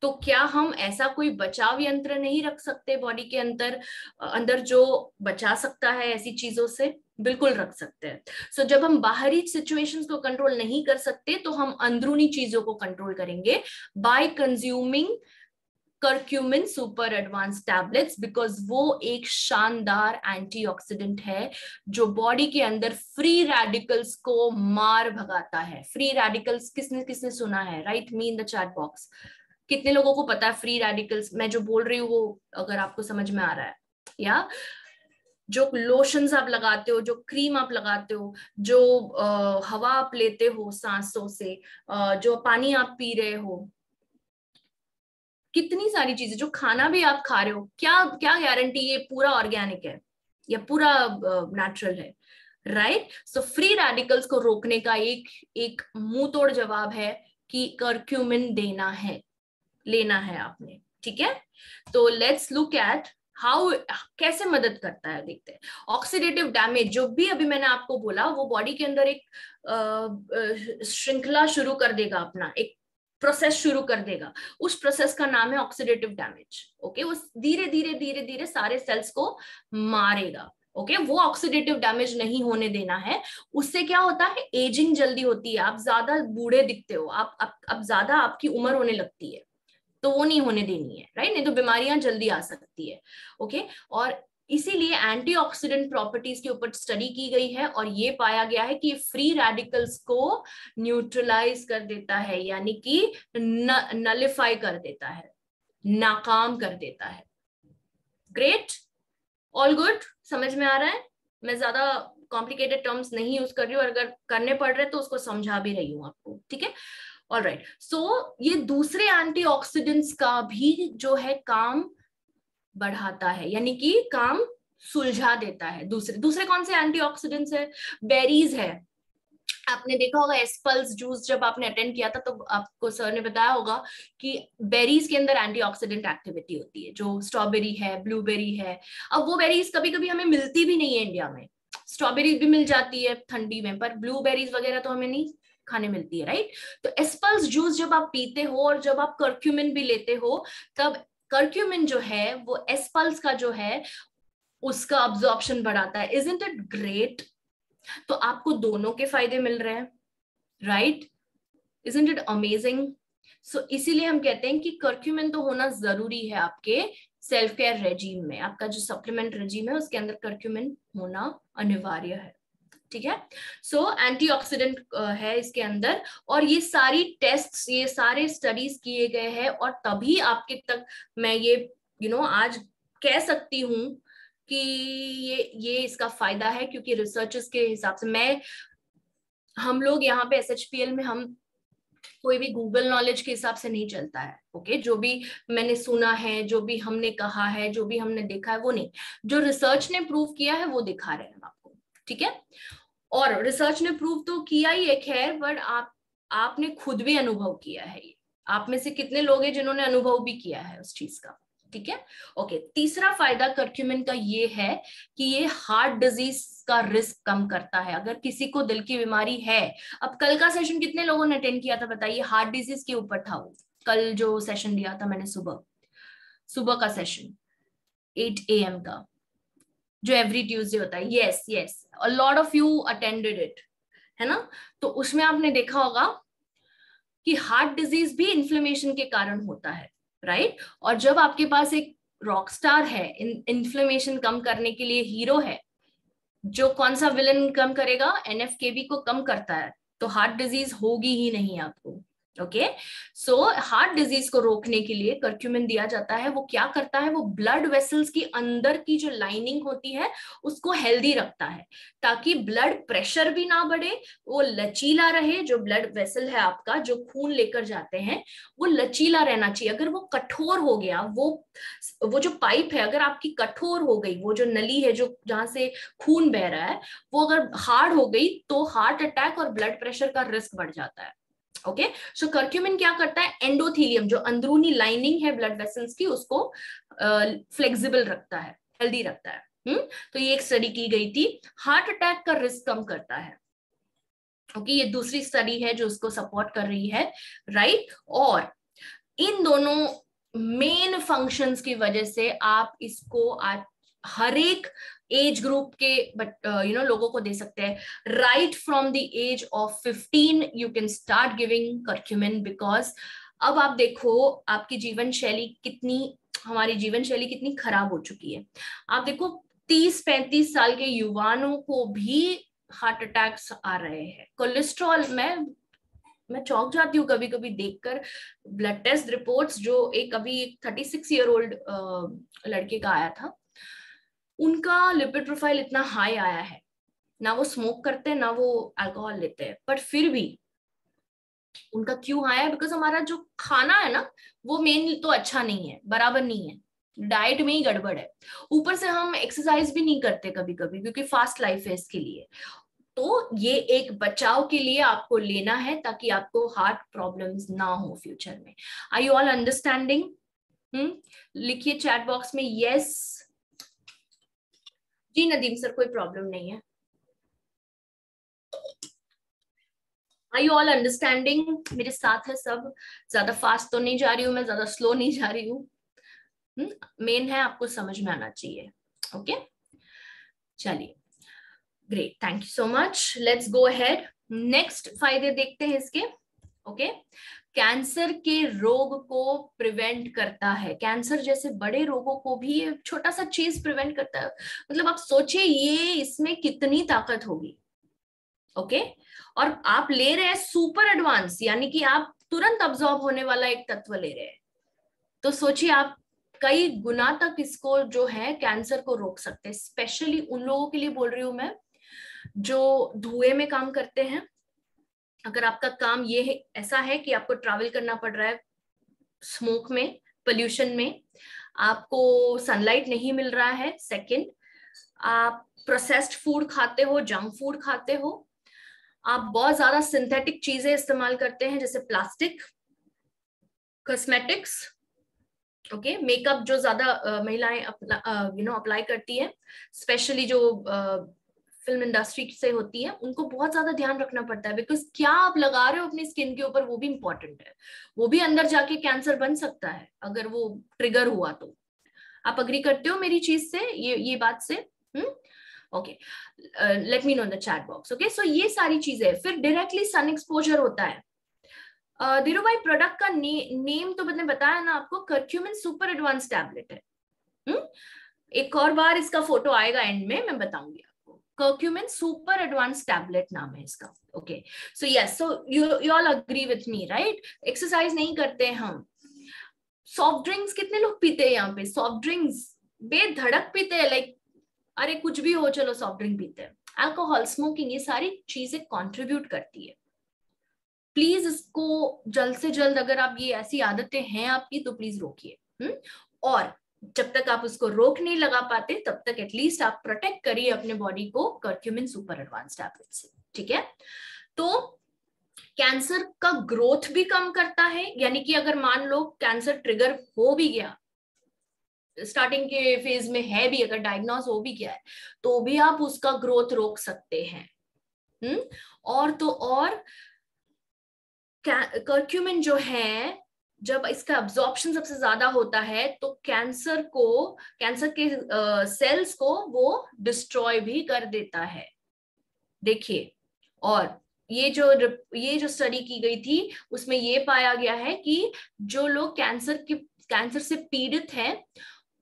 तो क्या हम ऐसा कोई बचाव यंत्र नहीं रख सकते बॉडी के अंदर अंदर जो बचा सकता है ऐसी चीजों से? बिल्कुल रख सकते हैं। सो जब हम बाहरी सिचुएशंस को कंट्रोल नहीं कर सकते तो हम अंदरूनी चीजों को कंट्रोल करेंगे bye consuming curcumin super advance tablets, because वो एक शानदार एंटीऑक्सीडेंट है जो बॉडी के अंदर फ्री रेडिकल्स को मार भगाता है। फ्री रेडिकल्स किसने किसने सुना है? Right me in the chat box. कितने लोगों को पता है फ्री रेडिकल्स? मैं जो बोल रही हूँ वो अगर आपको समझ में आ रहा है, या जो लोशंस आप लगाते हो, जो क्रीम आप लगाते हो, जो हवा आप लेते हो सांसों से, जो पानी आप पी रहे हो, कितनी सारी चीजें, जो खाना भी आप खा रहे हो, क्या क्या गारंटी ये पूरा ऑर्गेनिक है या पूरा नेचुरल है? राइट। सो फ्री रेडिकल्स को रोकने का एक मुंह तोड़ जवाब है कि करक्यूमिन देना है, लेना है आपने। ठीक है, तो लेट्स लुक एट हाउ, कैसे मदद करता है देखते हैं। ऑक्सीडेटिव डैमेज जो भी अभी मैंने आपको बोला वो बॉडी के अंदर एक श्रृंखला शुरू कर देगा, अपना एक प्रोसेस शुरू कर देगा। उस प्रोसेस का नाम है ऑक्सीडेटिव डैमेज। ओके, वो धीरे धीरे धीरे धीरे सारे सेल्स को मारेगा। ओके, वो ऑक्सीडेटिव डैमेज नहीं होने देना है। उससे क्या होता है? एजिंग जल्दी होती है, आप ज्यादा बूढ़े दिखते हो, आप ज्यादा आपकी उम्र होने लगती है, तो वो नहीं होने देनी है। राइट, नहीं तो बीमारियां जल्दी आ सकती है। ओके, और इसीलिए एंटीऑक्सीडेंट प्रॉपर्टीज के ऊपर स्टडी की गई है और ये पाया गया है कि फ्री रेडिकल्स को न्यूट्रलाइज कर देता है, यानी कि नलिफाई कर देता है, नाकाम कर देता है। ग्रेट, ऑल गुड, समझ में आ रहा है? मैं ज्यादा कॉम्प्लिकेटेड टर्म्स नहीं यूज कर रही हूँ, अगर करने पड़ रहे तो उसको समझा भी रही हूँ आपको। ठीक है, ऑलराइट। सो ये दूसरे एंटीऑक्सीडेंट्स का भी जो है काम बढ़ाता है, यानी कि काम सुलझा देता है। दूसरे दूसरे कौन से एंटीऑक्सीडेंट्स है? बेरीज है। आपने देखा होगा एस्पल्स जूस जब आपने अटेंड किया था तो आपको सर ने बताया होगा कि बेरीज के अंदर एंटीऑक्सीडेंट एक्टिविटी होती है, जो स्ट्रॉबेरी है, ब्लूबेरी है। अब वो बेरीज कभी कभी हमें मिलती भी नहीं है इंडिया में। स्ट्रॉबेरी भी मिल जाती है ठंडी में, पर ब्लूबेरीज वगैरह तो हमें नहीं खाने मिलती है। राइट, तो एस्पल्स जूस जब आप पीते हो और जब आप करक्यूमिन भी लेते हो, तब करक्यूमिन जो है वो एस्पल्स का जो है उसका अब्जॉर्प्शन बढ़ाता है। Isn't it great? तो आपको दोनों के फायदे मिल रहे हैं। Right, isn't it amazing? So इसीलिए हम कहते हैं कि करक्यूमिन तो होना जरूरी है आपके सेल्फ केयर रेजीम में। आपका जो सप्लीमेंट रेजीम है उसके अंदर करक्यूमिन होना अनिवार्य है। ठीक है, सो एंटीऑक्सीडेंट है इसके अंदर, और ये सारी टेस्ट्स, ये सारे स्टडीज किए गए हैं, और तभी आपके तक मैं ये आज कह सकती हूँ कि ये इसका फायदा है, क्योंकि रिसर्चर्स के हिसाब से हम लोग यहाँ पे SHPL में हम कोई भी गूगल नॉलेज के हिसाब से नहीं चलता है। ओके, जो भी मैंने सुना है, जो भी हमने कहा है, जो भी हमने देखा है, वो नहीं, जो रिसर्च ने प्रूव किया है वो दिखा रहे हैं आपको। ठीक है, और रिसर्च ने प्रूव तो किया ही एक है, बट आपने खुद भी अनुभव किया है। ये आप में से कितने लोग हैं जिन्होंने अनुभव भी किया है उस चीज का? ठीक है, ओके। तीसरा फायदा करक्यूमिन का ये है कि ये हार्ट डिजीज का रिस्क कम करता है। अगर किसी को दिल की बीमारी है, अब कल का सेशन कितने लोगों ने अटेंड किया था बताइए? हार्ट डिजीज के ऊपर था वो, कल जो सेशन दिया था मैंने, सुबह का सेशन 8 AM का, जो एवरी ट्यूसडे होता है। Yes yes, a lot of you attended it, है ना? तो उसमें आपने देखा होगा कि हार्ट डिजीज भी इन्फ्लेमेशन के कारण होता है। राइट, और जब आपके पास एक रॉक स्टार है, इन्फ्लेमेशन कम करने के लिए हीरो है, जो कौन सा विलन कम करेगा? NF-kB को कम करता है, तो हार्ट डिजीज होगी ही नहीं आपको। ओके, सो हार्ट डिजीज को रोकने के लिए करक्यूमिन दिया जाता है। वो क्या करता है? वो ब्लड वेसल्स की अंदर की जो लाइनिंग होती है उसको हेल्दी रखता है, ताकि ब्लड प्रेशर भी ना बढ़े, वो लचीला रहे। जो ब्लड वेसल है आपका, जो खून लेकर जाते हैं, वो लचीला रहना चाहिए। अगर वो कठोर हो गया, वो जो पाइप है अगर आपकी कठोर हो गई, वो जो नली है जो जहां से खून बह रहा है, वो अगर हार्ड हो गई, तो हार्ट अटैक और ब्लड प्रेशर का रिस्क बढ़ जाता है। ओके, सो करक्यूमिन क्या करता है? एंडोथीलियम, जो अंदरूनी लाइनिंग है ब्लड वेसल्स की, उसको फ्लेक्सिबल रखता है, हेल्दी रखता है। तो ये एक स्टडी की गई थी, हार्ट अटैक का रिस्क कम करता है। ओके, ये दूसरी स्टडी है जो उसको सपोर्ट कर रही है। राइट, और इन दोनों मेन फंक्शंस की वजह से आप इसको आज हर एक एज ग्रुप के लोगों को दे सकते हैं। Right from the age of 15 you can start giving curcumin, because अब आप देखो आपकी जीवन शैली कितनी, हमारी जीवन शैली कितनी खराब हो चुकी है। आप देखो 30-35 साल के युवाओं को भी हार्ट अटैक्स आ रहे हैं। कोलेस्ट्रॉल, मैं चौंक जाती हूँ कभी कभी देखकर ब्लड टेस्ट रिपोर्ट्स, जो एक अभी 36-year-old लड़के का आया था, उनका लिपिड प्रोफाइल इतना हाई आया है। ना वो स्मोक करते हैं ना वो अल्कोहल लेते हैं, बट फिर भी उनका क्यों आया है? बिकॉज हमारा जो खाना है ना वो मेन तो अच्छा नहीं है, बराबर नहीं है, डाइट में ही गड़बड़ है। ऊपर से हम एक्सरसाइज भी नहीं करते कभी कभी, क्योंकि फास्ट लाइफ है इसके लिए। तो ये एक बचाव के लिए आपको लेना है ताकि आपको हार्ट प्रॉब्लम्स ना हो फ्यूचर में। Are you all understanding? लिखिए चैट बॉक्स में यस। जी नदीम सर, कोई प्रॉब्लम नहीं है। Are you all understanding? मेरे साथ है सब? ज्यादा फास्ट तो नहीं जा रही हूँ मैं, ज्यादा स्लो नहीं जा रही हूँ। मेन है आपको समझ में आना चाहिए। ओके चलिए, great, thank you so much. Let's go ahead, next फायदे देखते हैं इसके। ओके, कैंसर के रोग को प्रिवेंट करता है। कैंसर जैसे बड़े रोगों को भी ये छोटा सा चीज प्रिवेंट करता है। मतलब आप सोचिए ये इसमें कितनी ताकत होगी। ओके, और आप ले रहे हैं सुपर एडवांस, यानी कि आप तुरंत अब्सॉर्ब होने वाला एक तत्व ले रहे हैं। तो सोचिए आप कई गुना तक इसको जो है कैंसर को रोक सकते हैं। स्पेशली उन लोगों के लिए बोल रही हूं मैं जो धुएं में काम करते हैं। अगर आपका काम ये है, ऐसा है कि आपको ट्रैवल करना पड़ रहा है स्मोक में, पोल्यूशन में, आपको सनलाइट नहीं मिल रहा है, सेकंड आप प्रोसेस्ड फूड खाते हो, जंक फूड खाते हो, आप बहुत ज्यादा सिंथेटिक चीजें इस्तेमाल करते हैं जैसे प्लास्टिक, कॉस्मेटिक्स, ओके, मेकअप जो ज्यादा महिलाएं अप्लाई करती है, स्पेशली जो फिल्म इंडस्ट्री से होती है, उनको बहुत ज्यादा ध्यान रखना पड़ता है। बिकॉज क्या आप लगा रहे हो अपनी स्किन के ऊपर वो भी इंपॉर्टेंट है। वो भी अंदर जाके कैंसर बन सकता है अगर वो ट्रिगर हुआ तो। आप अग्री करते हो मेरी चीज से, ये बात से? Okay, let me know in the chat box. Okay, so ये सारी चीजें। फिर डायरेक्टली सन एक्सपोजर होता है। धीरू भाई, प्रोडक्ट का नेम तो मैंने बताया ना आपको, करक्यूमिन सुपर एडवांस टैबलेट है। एक और बार इसका फोटो आएगा एंड में, मैं बताऊंगी आपको। करक्यूमिन सुपर एडवांस टैबलेट नाम है इसका। Okay, so yes, so you all agree with me right? Exercise नहीं करते हम, सॉफ्ट ड्रिंक्स कितने लोग पीते हैं यहाँ पे? सॉफ्ट ड्रिंक्स बेधड़क पीते हैं, लाइक अरे कुछ भी हो चलो सॉफ्ट ड्रिंक पीते हैं। अल्कोहल, स्मोकिंग, ये सारी चीजें कंट्रीब्यूट करती है। प्लीज इसको जल्द से जल्द, अगर आप ये ऐसी आदतें हैं आपकी तो प्लीज रोकिए। और जब तक आप उसको रोक नहीं लगा पाते तब तक एटलीस्ट आप प्रोटेक्ट करिए अपने बॉडी को करक्यूमिन सुपर एडवांस टैबलेट से। ठीक है, तो कैंसर का ग्रोथ भी कम करता है, यानी कि अगर मान लो कैंसर ट्रिगर हो भी गया, स्टार्टिंग के फेज में है भी, अगर डायग्नोज हो भी गया है, तो भी आप उसका ग्रोथ रोक सकते हैं। और तो और करक्यूमिन जो है, जब इसका अब्जॉर्प्शन सबसे ज्यादा होता है तो कैंसर के सेल्स को वो डिस्ट्रॉय भी कर देता है। देखिए, और ये जो स्टडी की गई थी उसमें ये पाया गया है कि जो लोग कैंसर से पीड़ित हैं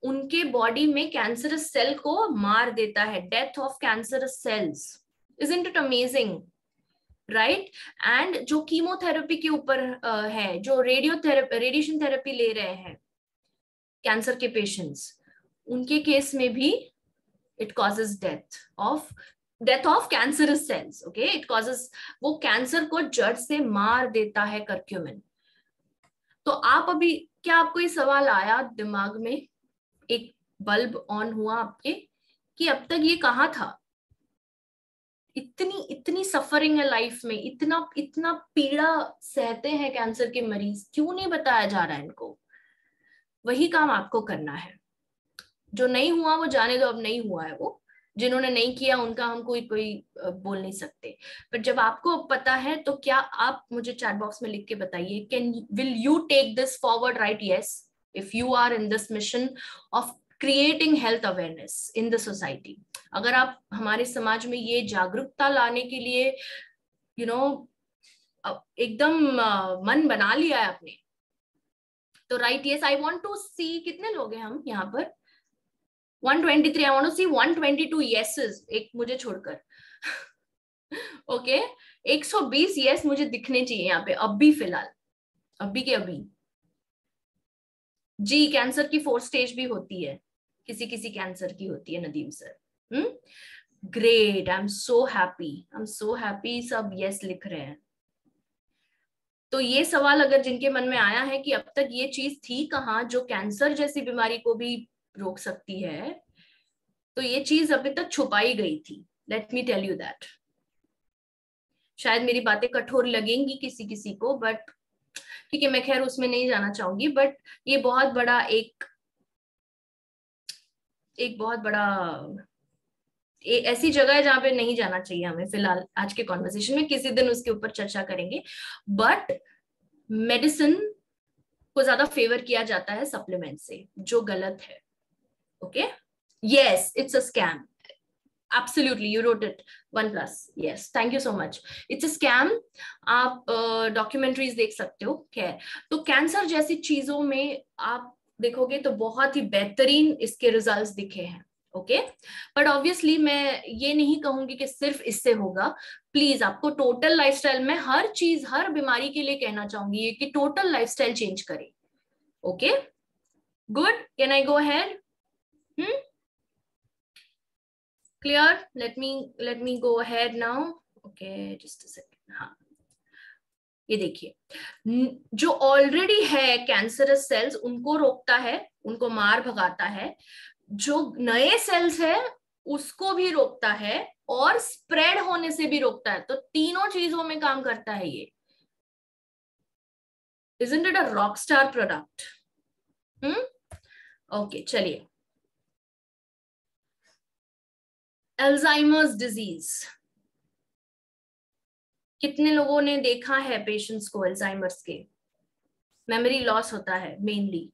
उनके बॉडी में कैंसरस सेल को मार देता है। Death of cancerous cells, isn't it amazing, right? And जो कीमोथेरेपी के ऊपर है, जो रेडिएशन थेरेपी ले रहे हैं कैंसर के पेशेंट्स, उनके केस में भी it causes death of cancerous cells. Okay, it causes, वो कैंसर को जड़ से मार देता है करक्यूमिन। तो आप अभी, क्या आपको ये सवाल आया दिमाग में, एक बल्ब ऑन हुआ आपके कि अब तक ये कहाँ था? इतनी सफरिंग है लाइफ में, इतना इतना पीड़ा सहते हैं कैंसर के मरीज, क्यों नहीं बताया जा रहा है इनको? वही काम आपको करना है। जो नहीं हुआ वो जाने दो, अब नहीं हुआ है वो, जिन्होंने नहीं किया उनका हम कोई कोई बोल नहीं सकते। पर जब आपको पता है तो क्या आप मुझे चैट बॉक्स में लिख के बताइए, can will you take this forward, right yes if you are in this mission of creating health awareness in the society. अगर आप हमारे समाज में ये जागरूकता लाने के लिए यू नो एकदम मन बना लिया है आपने, तो right yes. I want to see कितने लोग हैं हम यहाँ पर, 123। I want to see 122 yeses, एक मुझे छोड़कर। ओके 120 यस मुझे दिखने चाहिए यहाँ पे अभी फिलहाल, अभी के अभी। जी कैंसर की 4 स्टेज भी होती है, किसी किसी कैंसर की होती है Nadeem sir. Great, I am so happy, I am so happy, सब यस लिख रहे हैं। तो ये सवाल अगर जिनके मन में आया है कि अब तक ये चीज थी कहाँ जो कैंसर जैसी बीमारी को भी रोक सकती है, तो ये चीज अभी तक छुपाई गई थी। Let me tell you that. शायद मेरी बातें कठोर लगेंगी किसी किसी को, बट ठीक है, मैं खैर उसमें नहीं जाना चाहूंगी। बट ये बहुत बड़ा एक बहुत बड़ा ऐसी जगह है जहां पे नहीं जाना चाहिए हमें फिलहाल आज के कॉन्वर्सेशन में, किसी दिन उसके ऊपर चर्चा करेंगे। बट मेडिसिन को ज्यादा फेवर किया जाता है सप्लीमेंट से, जो गलत है। Okay yes it's a scam, absolutely you wrote it 1+, yes thank you so much, it's a scam. आप डॉक्यूमेंट्रीज देख सकते हो। खैर, तो कैंसर जैसी चीजों में आप देखोगे तो बहुत ही बेहतरीन इसके रिजल्ट्स दिखे हैं। ओके बट ऑब्वियसली मैं ये नहीं कहूंगी कि सिर्फ इससे होगा। प्लीज आपको टोटल लाइफस्टाइल में हर चीज, हर बीमारी के लिए कहना चाहूंगी कि टोटल लाइफस्टाइल चेंज करें। Okay good, can I go ahead? Clear? Let me go ahead now. Okay, just a second. हाँ, ये देखिए, जो ऑलरेडी है कैंसरस सेल्स उनको रोकता है, उनको मार भगाता है। जो नए सेल्स है उसको भी रोकता है और स्प्रेड होने से भी रोकता है। तो तीनों चीजों में काम करता है ये। Isn't it a rock star product? Okay चलिए, अल्जाइमर्स डिजीज, कितने लोगों ने देखा है पेशेंट्स को अल्जाइमर्स के? मेमोरी लॉस होता है मेनली,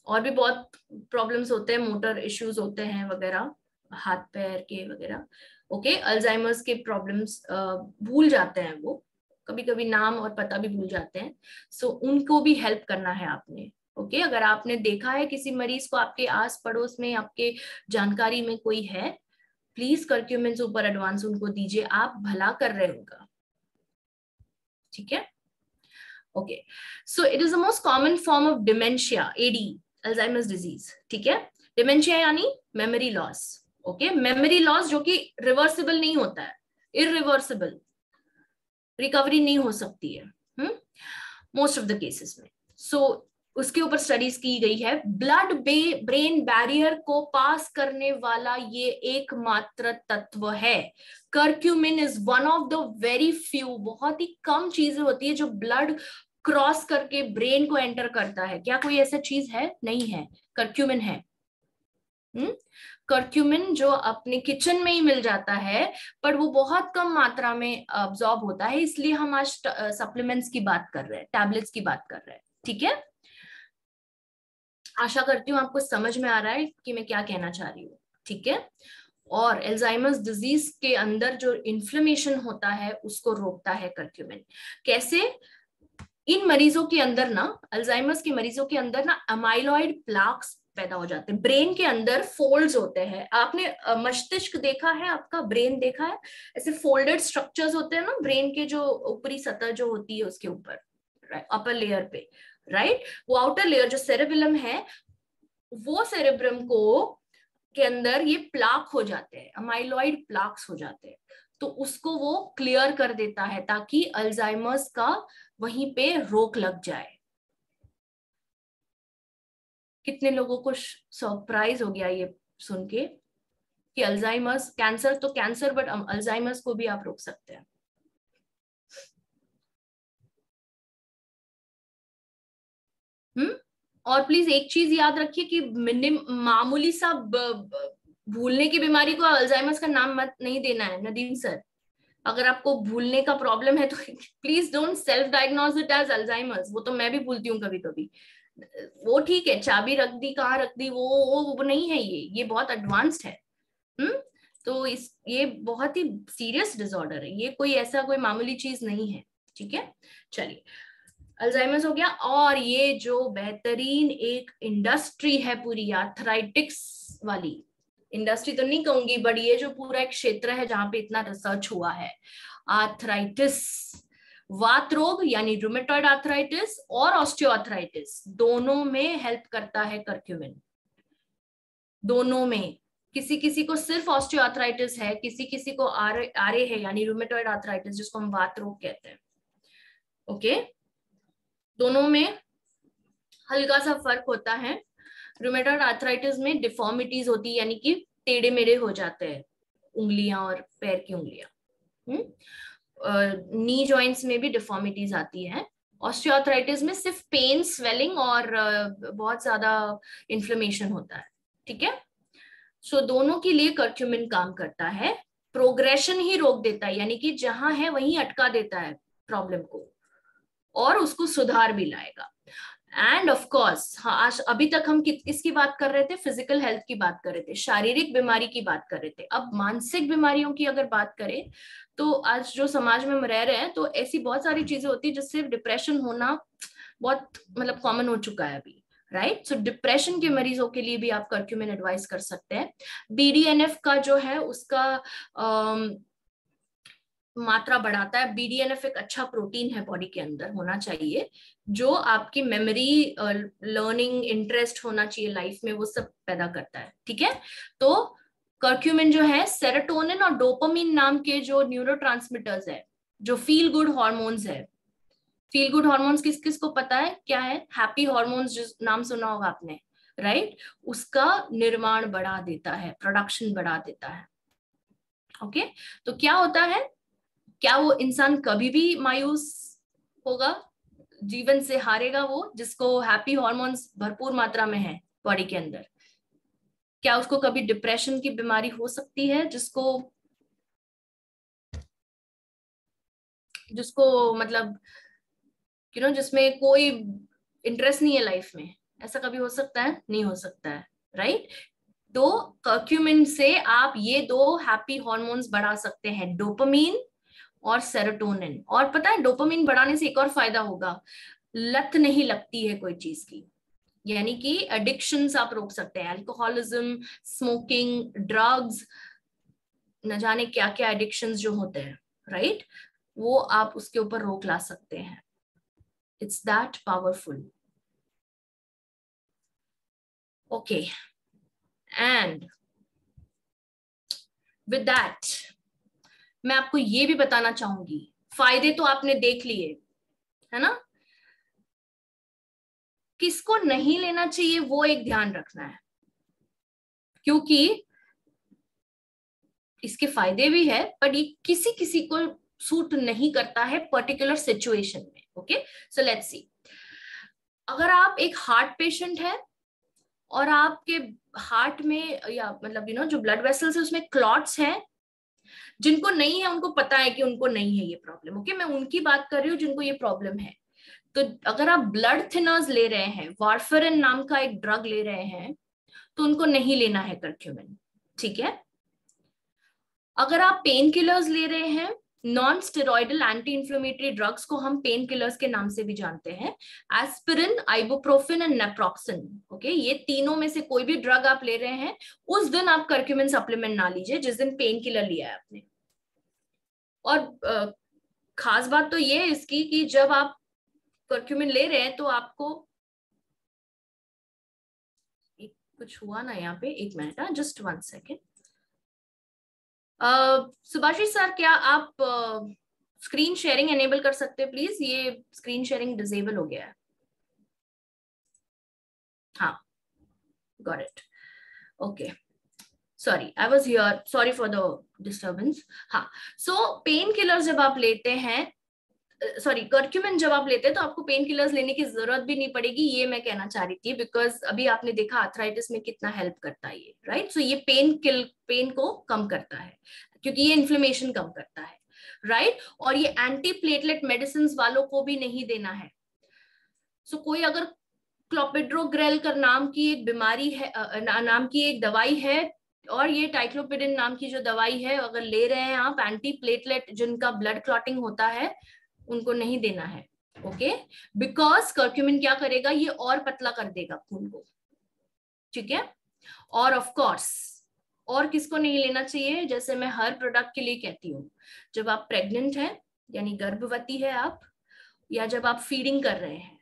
और भी बहुत प्रॉब्लम्स होते हैं, मोटर इश्यूज होते हैं वगैरह, हाथ पैर के वगैरह। ओके अल्जाइमर्स के प्रॉब्लम्स, भूल जाते हैं वो, कभी कभी नाम और पता भी भूल जाते हैं। सो उनको भी हेल्प करना है आपने। ओके अगर आपने देखा है किसी मरीज को, आपके आस पड़ोस में, आपके जानकारी में कोई है, प्लीज करक्यूमिन सुपर एडवांस उनको दीजिए, आप भला कर रहे हैं उनका। ठीक है okay so it is the most common form of dementia, AD, Alzheimer's disease. ठीक है डिमेंशिया यानी memory loss. Okay memory loss जो कि रिवर्सिबल नहीं होता है, इरिवर्सिबल, रिकवरी नहीं हो सकती है मोस्ट ऑफ द केसेस में। सो उसके ऊपर स्टडीज की गई है। ब्लड ब्रेन बैरियर को पास करने वाला ये एकमात्र तत्व है। Curcumin is one of the very few, बहुत ही कम चीजें होती है जो ब्लड क्रॉस करके ब्रेन को एंटर करता है। क्या कोई ऐसा चीज है? नहीं है, कर्क्यूमिन है। कर्क्यूमिन जो अपने किचन में ही मिल जाता है, पर वो बहुत कम मात्रा में अब्सॉर्ब होता है, इसलिए हम आज सप्लीमेंट्स की बात कर रहे हैं, टैबलेट्स की बात कर रहे हैं। ठीक है आशा करती हूँ आपको समझ में आ रहा है कि मैं क्या कहना चाह रही हूँ। ठीक है और अल्जाइमर्स डिजीज के अंदर जो इन्फ्लेमेशन होता है उसको रोकता है कर्क्यूमिन। कैसे? इन मरीजों के अंदर ना, अल्जाइमर्स के मरीजों के अंदर ना अमाइलॉइड प्लाक्स पैदा हो जाते हैं। ब्रेन के अंदर फोल्ड्स होते हैं। आपने मस्तिष्क देखा है, आपका ब्रेन देखा है, ऐसे फोल्डेड स्ट्रक्चर्स होते हैं ना ब्रेन के, जो ऊपरी सतह जो होती है उसके ऊपर, अपर लेयर पे, राइट? वो आउटर लेयर जो सेरेबेलम है, वो सेरेब्रम को के अंदर ये प्लाक हो जाते हैं, अमाइलॉइड प्लाक्स हो जाते हैं। तो उसको वो क्लियर कर देता है ताकि अल्जाइमर्स का वहीं पे रोक लग जाए। कितने लोगों को सरप्राइज हो गया ये सुन के कि अल्जाइमर्स, कैंसर तो कैंसर, बट अल्जाइमर्स को भी आप रोक सकते हैं। और प्लीज एक चीज याद रखिए कि मामूली सा भूलने की बीमारी को अल्जाइमर्स का नाम मत नहीं देना है नदीम सर। अगर आपको भूलने का प्रॉब्लम है तो please don't self diagnose it as Alzheimer's. वो तो मैं भी भूलती हूँ कभी कभी। वो ठीक है, चाबी रख दी कहाँ रख दी, वो नहीं है, ये बहुत एडवांस्ड है। तो ये बहुत ही सीरियस डिसऑर्डर है, ये कोई ऐसा कोई मामूली चीज नहीं है। ठीक है, चलिए अल्जाइमर्स हो गया। और ये जो बेहतरीन एक इंडस्ट्री है पूरी आर्थराइटिक्स वाली, इंडस्ट्री तो नहीं कहूंगी बट ये जो पूरा एक क्षेत्र है जहां पे इतना रिसर्च हुआ है, आर्थराइटिस, वात रोग यानी रूमेटॉइड आर्थराइटिस और ऑस्टियोआर्थराइटिस, दोनों में हेल्प करता है करक्यूमिन। दोनों में, किसी किसी को सिर्फ ऑस्टियोआर्थराइटिस है, किसी किसी को आरए है यानी रूमेटॉइड आर्थराइटिस जिसको हम वात रोग कहते हैं। ओके, दोनों में हल्का सा फर्क होता है। रूमेटॉइड आर्थराइटिस में डिफॉर्मिटीज होती है, यानी कि टेढ़े मेढ़े हो जाते हैं उंगलियां और पैर की उंगलियां। नी जॉइंट्स में भी डिफॉर्मिटीज आती है। ऑस्टियोआर्थराइटिस में सिर्फ पेन, स्वेलिंग और बहुत ज्यादा इन्फ्लेमेशन होता है। ठीक है, सो दोनों के लिए कर्क्यूमिन काम करता है। प्रोग्रेशन ही रोक देता है, यानी कि जहां है वहीं अटका देता है प्रॉब्लम को और उसको सुधार भी लाएगा। एंड ऑफ कोर्स, हाँ, आज अभी तक हम किसकी बात कर रहे थे? फिजिकल हेल्थ की बात कर रहे थे, शारीरिक बीमारी की बात कर रहे थे। अब मानसिक बीमारियों की अगर बात करें तो आज जो समाज में हम रह रहे हैं तो ऐसी बहुत सारी चीजें होती है जिससे डिप्रेशन होना बहुत मतलब कॉमन हो चुका है अभी, राइट। सो डिप्रेशन के मरीजों के लिए भी आप कर्क्यूमिन एडवाइस कर सकते हैं। BDNF का जो है उसका मात्रा बढ़ाता है। BDNF एक अच्छा प्रोटीन है, बॉडी के अंदर होना चाहिए, जो आपकी मेमोरी, लर्निंग, इंटरेस्ट होना चाहिए लाइफ में, वो सब पैदा करता है। ठीक है, तो कर्क्यूमिन जो है सेरोटोनिन और डोपामिन नाम के जो न्यूरोट्रांसमिटर्स है, जो फील गुड हॉर्मोन्स है। फील गुड हॉर्मोन्स किस किस को पता है क्या है? हैप्पी हॉर्मोन्स, जिस नाम सुना होगा आपने, राइट, उसका निर्माण बढ़ा देता है, प्रोडक्शन बढ़ा देता है। ओके, तो क्या होता है, क्या वो इंसान कभी भी मायूस होगा, जीवन से हारेगा वो जिसको हैप्पी हॉर्मोन्स भरपूर मात्रा में है बॉडी के अंदर? क्या उसको कभी डिप्रेशन की बीमारी हो सकती है, जिसको मतलब जिसमें कोई इंटरेस्ट नहीं है लाइफ में? ऐसा कभी हो सकता है? नहीं हो सकता है, राइट। तो कर्क्यूमिन से आप ये दो हैप्पी हॉर्मोन्स बढ़ा सकते हैं, डोपामीन और सेरोटोनिन। और पता है डोपामीन बढ़ाने से एक और फायदा होगा, लत नहीं लगती है कोई चीज की, यानी कि एडिक्शंस आप रोक सकते हैं। अल्कोहलिज्म, स्मोकिंग, ड्रग्स, न जाने क्या क्या एडिक्शंस जो होते हैं, राइट, वो आप उसके ऊपर रोक ला सकते हैं। It's that powerful. Okay, and with that मैं आपको ये भी बताना चाहूंगी, फायदे तो आपने देख लिए है ना, किसको नहीं लेना चाहिए वो एक ध्यान रखना है, क्योंकि इसके फायदे भी है पर ये किसी किसी को सूट नहीं करता है पर्टिकुलर सिचुएशन में। ओके, सो लेट्स सी, अगर आप एक हार्ट पेशेंट है और आपके हार्ट में या मतलब जो ब्लड वेसल्स है उसमें क्लॉट्स हैं, जिनको नहीं है उनको पता है कि उनको नहीं है ये प्रॉब्लम। ओके, मैं उनकी बात कर रही हूँ जिनको ये प्रॉब्लम है। तो अगर आप ब्लड थिनर्स ले रहे हैं, वार्फरिन नाम का एक ड्रग ले रहे हैं, तो उनको नहीं लेना है कर्क्यूमिन। ठीक है, अगर आप पेन किलर्स ले रहे हैं, non steroidal anti inflammatory drugs को हम पेन किलर्स के नाम से भी जानते हैं, aspirin, ibuprofen and naproxen. Okay, ये तीनों में से कोई भी ड्रग आप ले रहे हैं, उस दिन आप कर्क्यूमिन सप्लीमेंट ना लीजिए जिस दिन पेन किलर लिया है आपने। और खास बात तो ये है इसकी कि जब आप कर्क्यूमिन ले रहे हैं तो आपको कुछ हुआ ना यहाँ पे, एक minute, just 1 second. Subhashish sir, क्या आप स्क्रीन शेयरिंग एनेबल कर सकते हैं प्लीज? ये स्क्रीन शेयरिंग डिसेबल हो गया है। हाँ, got it. Okay, sorry, I was here, sorry for the disturbance. हाँ, सो पेन किलर जब आप लेते हैं सॉरी, कर्क्यूमिन जब आप लेते हैं तो आपको पेन किलर्स लेने की जरूरत भी नहीं पड़ेगी, ये मैं कहना चाह रही थी, बिकॉज अभी आपने देखा आर्थराइटिस में कितना हेल्प करता है ये, राइट। सो ये पेन को कम करता है, क्योंकि ये इन्फ्लेमेशन कम करता है, राइट। और ये एंटी प्लेटलेट मेडिसिन वालों को भी नहीं देना है। सो कोई अगर क्लोपिड्रोग्रेल का नाम की एक बीमारी है, नाम की एक दवाई है, और ये टाइक्लोपिडिन नाम की जो दवाई है अगर ले रहे हैं आप, एंटी प्लेटलेट जिनका ब्लड क्लॉटिंग होता है, उनको नहीं देना है, ओके। बिकॉज कर्क्यूमिन क्या करेगा, ये और पतला कर देगा खून को, ठीक है। और ऑफ कोर्स और किसको नहीं लेना चाहिए, जैसे मैं हर प्रोडक्ट के लिए कहती हूँ, जब आप प्रेग्नेंट हैं यानी गर्भवती है आप, या जब आप फीडिंग कर रहे हैं,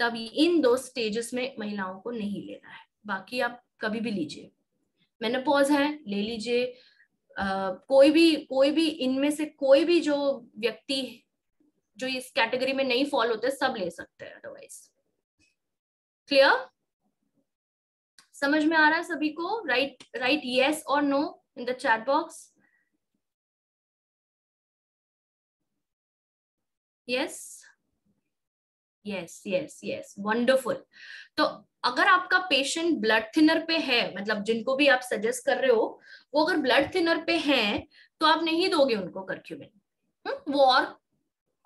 तब इन 2 स्टेजेस में महिलाओं को नहीं लेना है। बाकी आप कभी भी लीजिए, मेनोपॉज है ले लीजिए, कोई भी इनमें से कोई भी जो व्यक्ति जो इस कैटेगरी में नहीं फॉल होते सब ले सकते हैं, अदरवाइज। क्लियर? समझ में आ रहा है सभी को? राइट यस और no in the chat box. Yes yes yes yes, wonderful. तो अगर आपका पेशेंट ब्लड थिनर पे है, मतलब जिनको भी आप सजेस्ट कर रहे हो वो अगर ब्लड थिनर पे हैं, तो आप नहीं दोगे उनको कर्क्यूमिन, वो और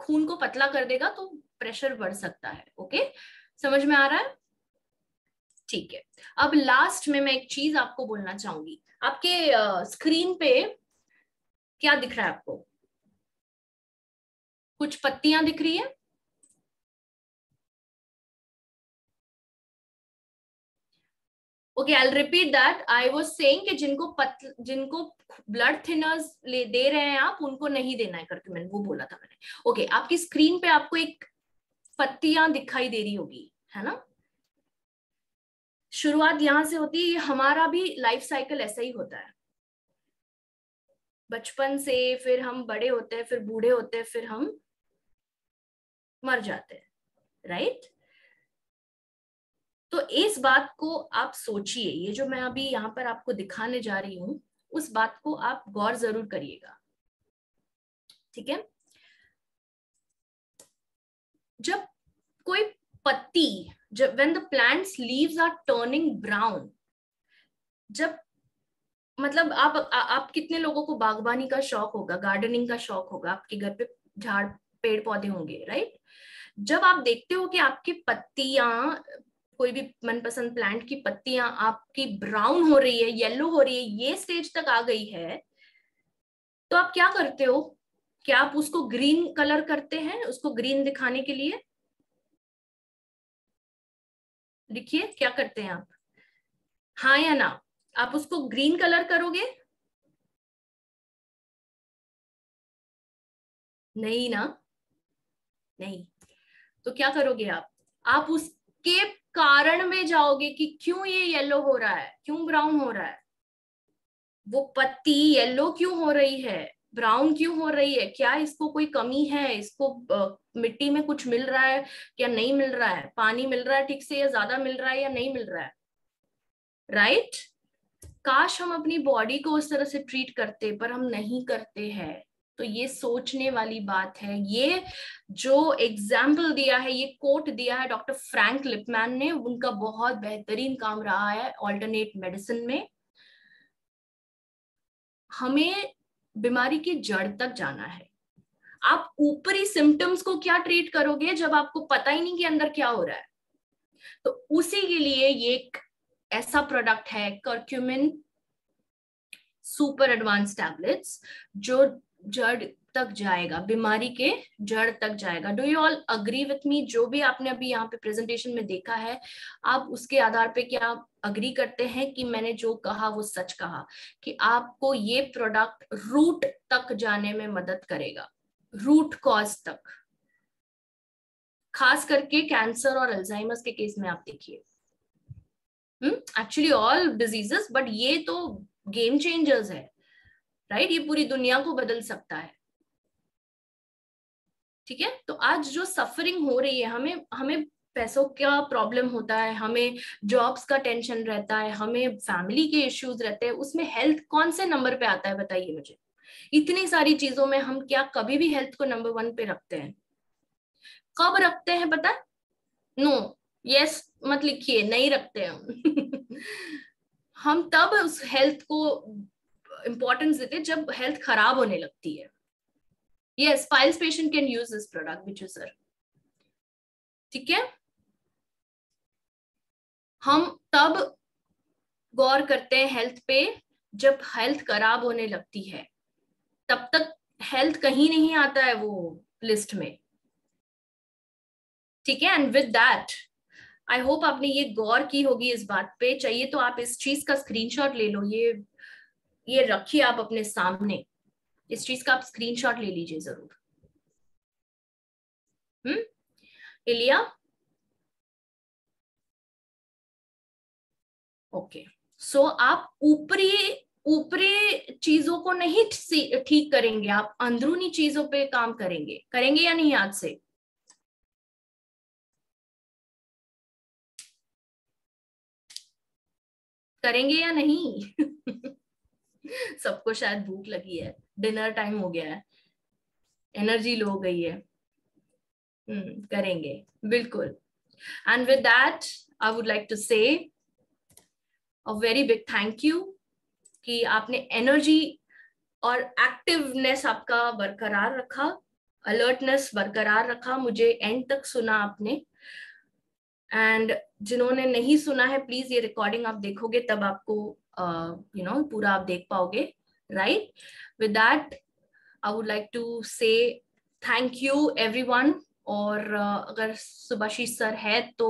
खून को पतला कर देगा, तो प्रेशर बढ़ सकता है, ओके। समझ में आ रहा है? ठीक है। अब लास्ट में मैं एक चीज आपको बोलना चाहूंगी, आपके स्क्रीन पे क्या दिख रहा है आपको? कुछ पत्तियां दिख रही है? Okay, I will repeat that. I was saying कि जिनको ब्लड थिनर्स दे रहे हैं आप, उनको नहीं देना है कर्क्यूमिन, वो बोला था मैंने। ओके, आपकी स्क्रीन पे आपको एक पत्तियां दिखाई दे रही होगी, है ना? शुरुआत यहां से होती है, हमारा भी लाइफ साइकिल ऐसा ही होता है, बचपन से फिर हम बड़े होते हैं, फिर बूढ़े होते हैं, फिर हम मर जाते हैं, राइट। तो इस बात को आप सोचिए, ये जो मैं अभी यहाँ पर आपको दिखाने जा रही हूँ, उस बात को आप गौर जरूर करिएगा, ठीक है। जब कोई पत्ती, जब when the plants leaves are turning brown, जब मतलब आप कितने लोगों को बागवानी का शौक होगा, गार्डनिंग का शौक होगा, आपके घर पे झाड़ पेड़ पौधे होंगे, राइट। जब आप देखते हो कि आपकी पत्तियां, कोई भी मनपसंद प्लांट की पत्तियां आपकी ब्राउन हो रही है, येलो हो रही है, ये स्टेज तक आ गई है, तो आप क्या करते हो? क्या आप उसको ग्रीन कलर करते हैं, उसको ग्रीन दिखाने के लिए? लिखिए, क्या करते हैं आप, हाँ या ना? आप उसको ग्रीन कलर करोगे? नहीं ना? नहीं। तो क्या करोगे आप उसके कारण में जाओगे कि क्यों ये येलो हो रहा है, क्यों ब्राउन हो रहा है, वो पत्ती येलो क्यों हो रही है, ब्राउन क्यों हो रही है, क्या इसको कोई कमी है, इसको मिट्टी में कुछ मिल रहा है क्या नहीं मिल रहा है, पानी मिल रहा है ठीक से या ज्यादा मिल रहा है या नहीं मिल रहा है, राइट। काश हम अपनी बॉडी को उस तरह से ट्रीट करते, पर हम नहीं करते हैं। तो ये सोचने वाली बात है। ये जो एग्जाम्पल दिया है, ये कोट दिया है डॉक्टर फ्रैंक लिपमैन ने, उनका बहुत बेहतरीन काम रहा है ऑल्टरनेट मेडिसिन में। हमें बीमारी की जड़ तक जाना है। आप ऊपरी सिम्टम्स को क्या ट्रीट करोगे जब आपको पता ही नहीं कि अंदर क्या हो रहा है? तो उसी के लिए ये एक ऐसा प्रोडक्ट है कर्क्यूमिन सुपर एडवांस टैबलेट्स, जो जड़ तक जाएगा, बीमारी के जड़ तक जाएगा। Do you all agree with me? जो भी आपने अभी यहाँ पे प्रेजेंटेशन में देखा है, आप उसके आधार पे क्या अग्री करते हैं कि मैंने जो कहा वो सच कहा, कि आपको ये प्रोडक्ट रूट तक जाने में मदद करेगा, रूट कॉज तक, खास करके कैंसर और अल्जाइमर्स के केस में आप देखिए, एक्चुअली ऑल डिजीजेस, बट ये तो गेम चेंजर्स है, राइट। ये पूरी दुनिया को बदल सकता है, ठीक है। तो आज जो सफरिंग हो रही है, हमें हमें पैसों का प्रॉब्लम होता है, हमें जॉब्स का टेंशन रहता है, हमें फैमिली के इश्यूज रहते हैं, उसमें हेल्थ कौन से नंबर पे आता है बताइए मुझे? इतनी सारी चीजों में हम क्या कभी भी हेल्थ को नंबर 1 पे रखते हैं? कब रखते हैं पता है? नो, यस मत लिखिए, नहीं रखते हम। हम तब उस हेल्थ को इंपॉर्टेंस देते हैं जब हेल्थ खराब होने लगती है। Yes, files patient can use this product Bichu sir. ठीक है, हम तब गौर करते हैं हेल्थ पे जब हेल्थ खराब होने लगती है, तब तक हेल्थ कहीं नहीं आता है वो लिस्ट में। ठीक है, and with that I hope आपने ये गौर की होगी इस बात पे। चाहिए तो आप इस चीज का स्क्रीनशॉट ले लो, ये रखिए आप अपने सामने, इस चीज का आप स्क्रीनशॉट ले लीजिए जरूर। इलिया, ओके। सो आप ऊपरी ऊपरी चीजों को नहीं ठीक करेंगे, आप अंदरूनी चीजों पे काम करेंगे। करेंगे या नहीं आज से? करेंगे या नहीं? सबको शायद भूख लगी है, डिनर टाइम हो गया है, एनर्जी लो हो गई है। करेंगे बिल्कुल। And with that I would like to say a very big thank you कि आपने एनर्जी और एक्टिवनेस आपका बरकरार रखा, अलर्टनेस बरकरार रखा, मुझे एंड तक सुना आपने। एंड जिन्होंने नहीं सुना है, प्लीज ये रिकॉर्डिंग आप देखोगे तब आपको पूरा आप देख पाओगे, right? With that I would like to say thank you everyone. और अगर सुभाषिश सर है तो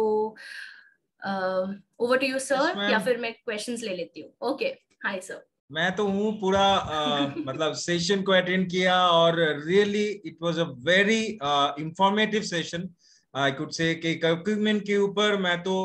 ओवर टू यू सर, या फिर मैं क्वेश्चंस ले लेती हूँ। Okay, hi sir. मैं तो हूँ पूरा मतलब सेशन को अटेंड किया और really it was a very informative session. I could say कि इक्विपमेंट के ऊपर मैं तो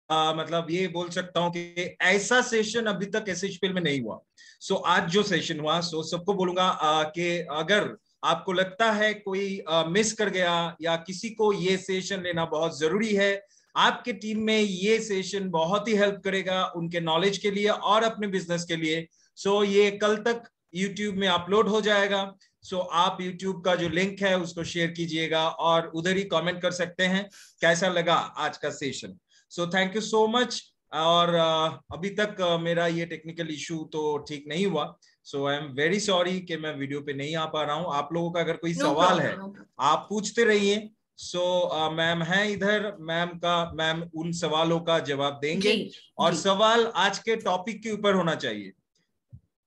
मतलब ये बोल सकता हूँ कि ऐसा सेशन अभी तक एसएचपीएल में नहीं हुआ। सो आज जो सेशन हुआ, सो सबको बोलूंगा कि अगर आपको लगता है कोई मिस कर गया या किसी को ये सेशन लेना बहुत जरूरी है, आपके टीम में ये सेशन बहुत ही हेल्प करेगा उनके नॉलेज के लिए और अपने बिजनेस के लिए। सो ये कल तक यूट्यूब में अपलोड हो जाएगा। सो आप यूट्यूब का जो लिंक है उसको शेयर कीजिएगा और उधर ही कमेंट कर सकते हैं कैसा लगा आज का session. So thank you so much. और अभी तक मेरा ये टेक्निकल इशू तो ठीक नहीं हुआ, सो आई एम वेरी सॉरी कि मैं वीडियो पे नहीं आ पा रहा हूँ। आप लोगों का अगर कोई सवाल है आप पूछते रहिए। सो मैम है इधर, मैम उन सवालों का जवाब देंगे और सवाल आज के टॉपिक के ऊपर होना चाहिए।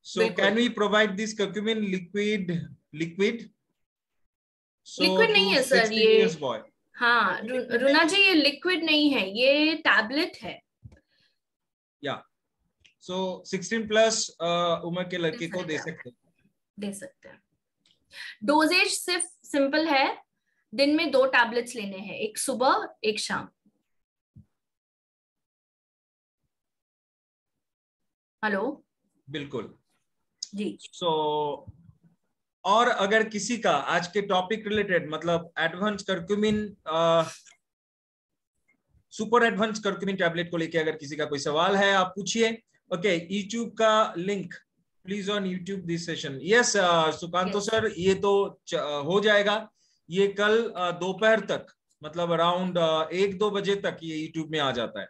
So can we provide this curcumin liquid? Liquid नहीं है सर ये। हाँ रुना जी, ये लिक्विड नहीं है, ये टैबलेट है। या सो 16 प्लस उम्र के लड़के को दे सकते हैं। डोजेज सिर्फ सिंपल है, दिन में 2 टैबलेट्स लेने हैं, एक सुबह एक शाम। हेलो, बिल्कुल जी। सो और अगर किसी का आज के टॉपिक रिलेटेड मतलब advance curcumin super advance curcumin tablet को लेके अगर किसी का कोई सवाल है आप पूछिए। ओके, यूट्यूब का link please on YouTube this session. Yes Sukanta sir, ये तो हो जाएगा। ये कल दोपहर तक मतलब अराउंड 1-2 बजे तक ये यूट्यूब में आ जाता है।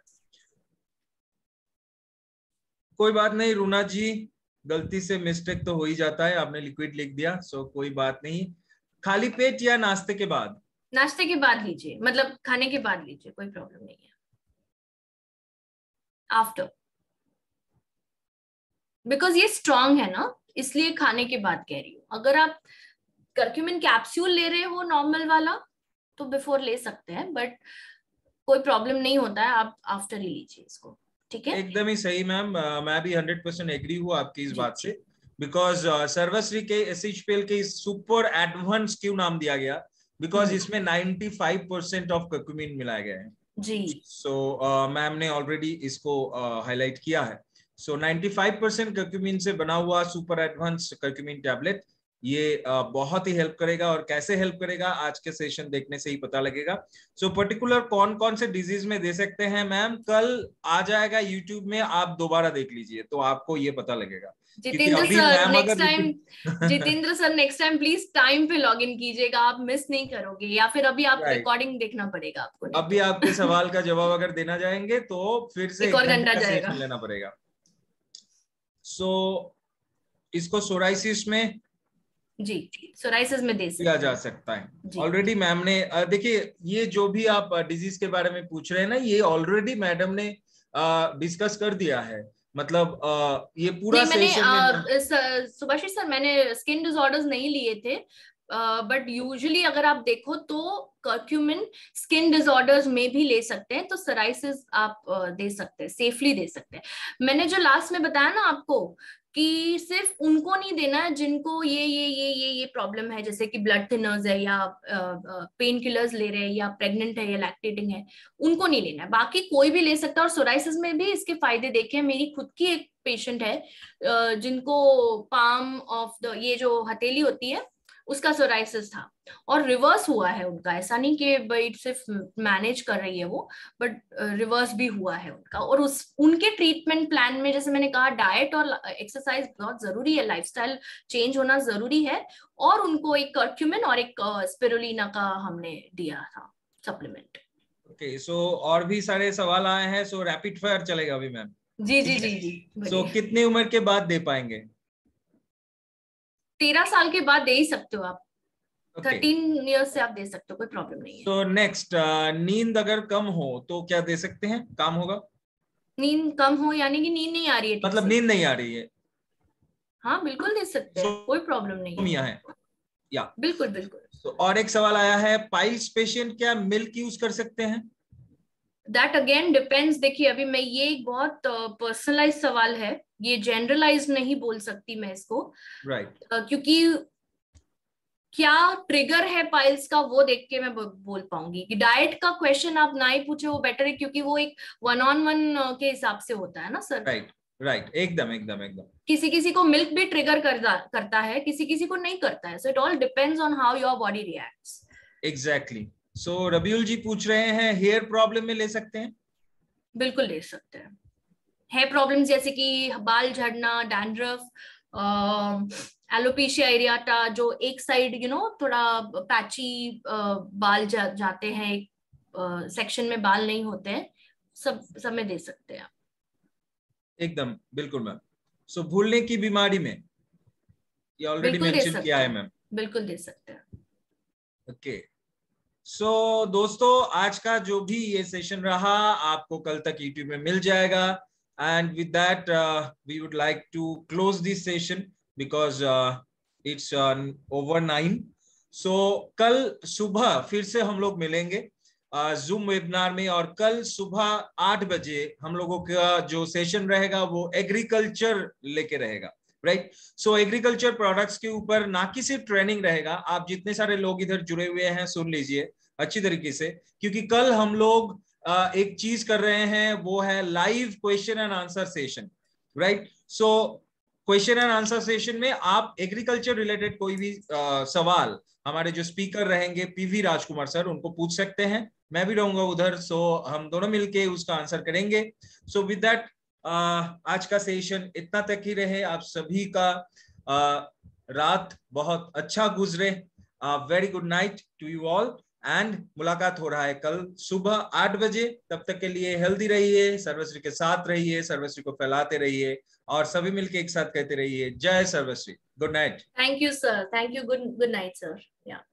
कोई बात नहीं रूना जी, गलती से मिस्टेक तो हो ही जाता है, आपने लिक्विड लिख दिया, सो कोई बात नहीं। खाली पेट या नाश्ते के बाद? नाश्ते के बाद लीजिए, मतलब खाने के बाद लीजिए, कोई प्रॉब्लम नहीं है। आफ्टर, बिकॉज ये स्ट्रांग है ना, इसलिए खाने के बाद कह रही हूँ। अगर आप कर्क्यूमिन कैप्सूल ले रहे हो नॉर्मल वाला तो बिफोर ले सकते हैं, बट कोई प्रॉब्लम नहीं होता है, आप आफ्टर ही लीजिए इसको। ठीक है, एकदम ही सही मैम, मैं भी 100% एग्री हूँ आपकी इस बात से। बिकॉज सर्वश्री के एसएचपीएल के सुपर एडवांस क्यों नाम दिया गया? बिकॉज इसमें 95% ऑफ कर्क्यूमिन मिलाया गया है जी। सो मैम ने ऑलरेडी इसको हाईलाइट किया है। सो 95% कर्क्यूमिन से बना हुआ सुपर एडवांस कर्क्यूमिन टैबलेट ये बहुत ही हेल्प करेगा, और कैसे हेल्प करेगा आज के सेशन देखने से ही पता लगेगा। सो पर्टिकुलर कौन कौन से डिजीज में दे सकते हैं मैम, कल आ जाएगा यूट्यूब में, आप दोबारा देख लीजिए तो आपको ये पता लगेगा। Jitendra sir next time please time पे लॉग इन कीजिएगा, आप मिस नहीं करोगे, या फिर अभी आप रिकॉर्डिंग देखना पड़ेगा आपको। अभी आपके सवाल का जवाब अगर देना जाएंगे तो फिर से 1 और घंटा का जाएगा, सेशन लेना पड़ेगा। सो इसको सोराइसिस में जी सोराइसिस में दे दिया जा सकता है। ऑलरेडी मैम ने देखिए, ये जो भी आप डिजीज के बारे में पूछ रहे हैं ना, ये ऑलरेडी मैडम ने डिस्कस कर दिया है, मतलब ये पूरा मैंने सुभाषिश सर मैंने स्किन डिसऑर्डर्स नहीं लिए थे, बट यूजुअली अगर आप देखो तो कर्क्यूमिन स्किन डिसऑर्डर्स में भी ले सकते हैं, तो सोराइसिस आप दे सकते हैं, सेफली दे सकते हैं। मैंने जो लास्ट में बताया ना आपको कि सिर्फ उनको नहीं देना है जिनको ये प्रॉब्लम है, जैसे कि ब्लड थिनर्स है या पेन किलर्स ले रहे हैं या प्रेग्नेंट है या लैक्टेटिंग है, उनको नहीं लेना है, बाकी कोई भी ले सकता है। और सोराइसिस में भी इसके फायदे देखे, मेरी खुद की एक पेशेंट है जिनको पाम ऑफ द ये जो हथेली होती है उसका सोराइसिस था, और रिवर्स हुआ है उनका, ऐसा नहीं कि भाई सिर्फ मैनेज कर रही है वो, बट रिवर्स भी हुआ है उनका। और उनके ट्रीटमेंट प्लान में जैसे मैंने कहा डाइट और एक्सरसाइज बहुत जरूरी है, लाइफस्टाइल चेंज होना जरूरी है, और उनको एक कर्क्यूमिन और एक स्पिरुलिना का हमने दिया था सप्लीमेंट। ओके, सो और भी सारे सवाल आए हैं, सो रैपिड फायर चलेगा अभी मैम। जी। सो कितनी उम्र के बाद दे पाएंगे? 13 साल के बाद दे ही सकते हो आप, 13 ईयर्स से आप दे सकते हो, कोई प्रॉब्लम नहीं है। तो नेक्स्ट, नींद अगर कम हो तो क्या दे सकते हैं, काम होगा? नींद कम हो यानी कि नींद नहीं आ रही है, मतलब नींद नहीं आ रही है? हाँ बिल्कुल दे सकते हैं, कोई प्रॉब्लम नहीं है। या बिल्कुल। तो और एक सवाल आया है, पाइल्स पेशेंट क्या मिल्क यूज कर सकते हैं? That again depends. देखिए अभी मैं ये एक बहुत पर्सनलाइज सवाल है, ये जनरलाइज नहीं बोल सकती मैं इसको, राइट क्योंकि क्या ट्रिगर है पाइल्स का वो देख के मैं बोल पाऊंगी। कि डाइट का क्वेश्चन आप ना ही पूछे वो बेटर है, क्योंकि वो एक 1-on-1 के हिसाब से होता है ना सर। राइट एकदम। किसी को मिल्क भी ट्रिगर करता है, किसी को नहीं करता है, so it all depends on how your body reacts. Exactly. So Rabiul ji पूछ रहे हैं, हेयर प्रॉब्लम में ले सकते हैं? बिल्कुल ले सकते हैं। हेयर प्रॉब्लम जैसे कि बाल झड़ना, डैंड्रफ, एलोपेशिया एरियाटा, जो एक साइड थोड़ा पैची बाल जाते हैं, एक सेक्शन में बाल नहीं होते हैं, सब में दे सकते हैं आप। एकदम बिल्कुल मैम। सो भूलने की बीमारी में, ये ऑलरेडी मेंशन किया है मैम। बिल्कुल दे सकते हैं। ओके, सो दोस्तों आज का जो भी ये सेशन रहा आपको कल तक यूट्यूब में मिल जाएगा, and with that we would like to close this session because it's over 9। सो कल सुबह फिर से हम लोग मिलेंगे जूम वेबिनार में, और कल सुबह 8 बजे हम लोगों का जो सेशन रहेगा वो एग्रीकल्चर लेके रहेगा, राइट। सो एग्रीकल्चर प्रोडक्ट्स के ऊपर ना कि सिर्फ ट्रेनिंग रहेगा, आप जितने सारे लोग इधर जुड़े हुए हैं सुन लीजिए अच्छी तरीके से, क्योंकि कल हम लोग एक चीज कर रहे हैं, वो है live question and answer session, right. So question and answer session में आप एग्रीकल्चर रिलेटेड कोई भी सवाल हमारे जो स्पीकर रहेंगे पीवी राजकुमार सर, उनको पूछ सकते हैं, मैं भी रहूंगा उधर, सो हम दोनों मिलके उसका आंसर करेंगे। सो विद दैट आज का सेशन इतना तक ही रहे। आप सभी का रात बहुत अच्छा गुजरे, very good night to you all, and मुलाकात हो रहा है कल सुबह 8 बजे। तब तक के लिए हेल्दी रहिए, सर्वश्री के साथ रहिए, सर्वश्री को फैलाते रहिए, और सभी मिलके एक साथ कहते रहिए जय सर्वश्री। Good night. Thank you sir, thank you, good night sir. या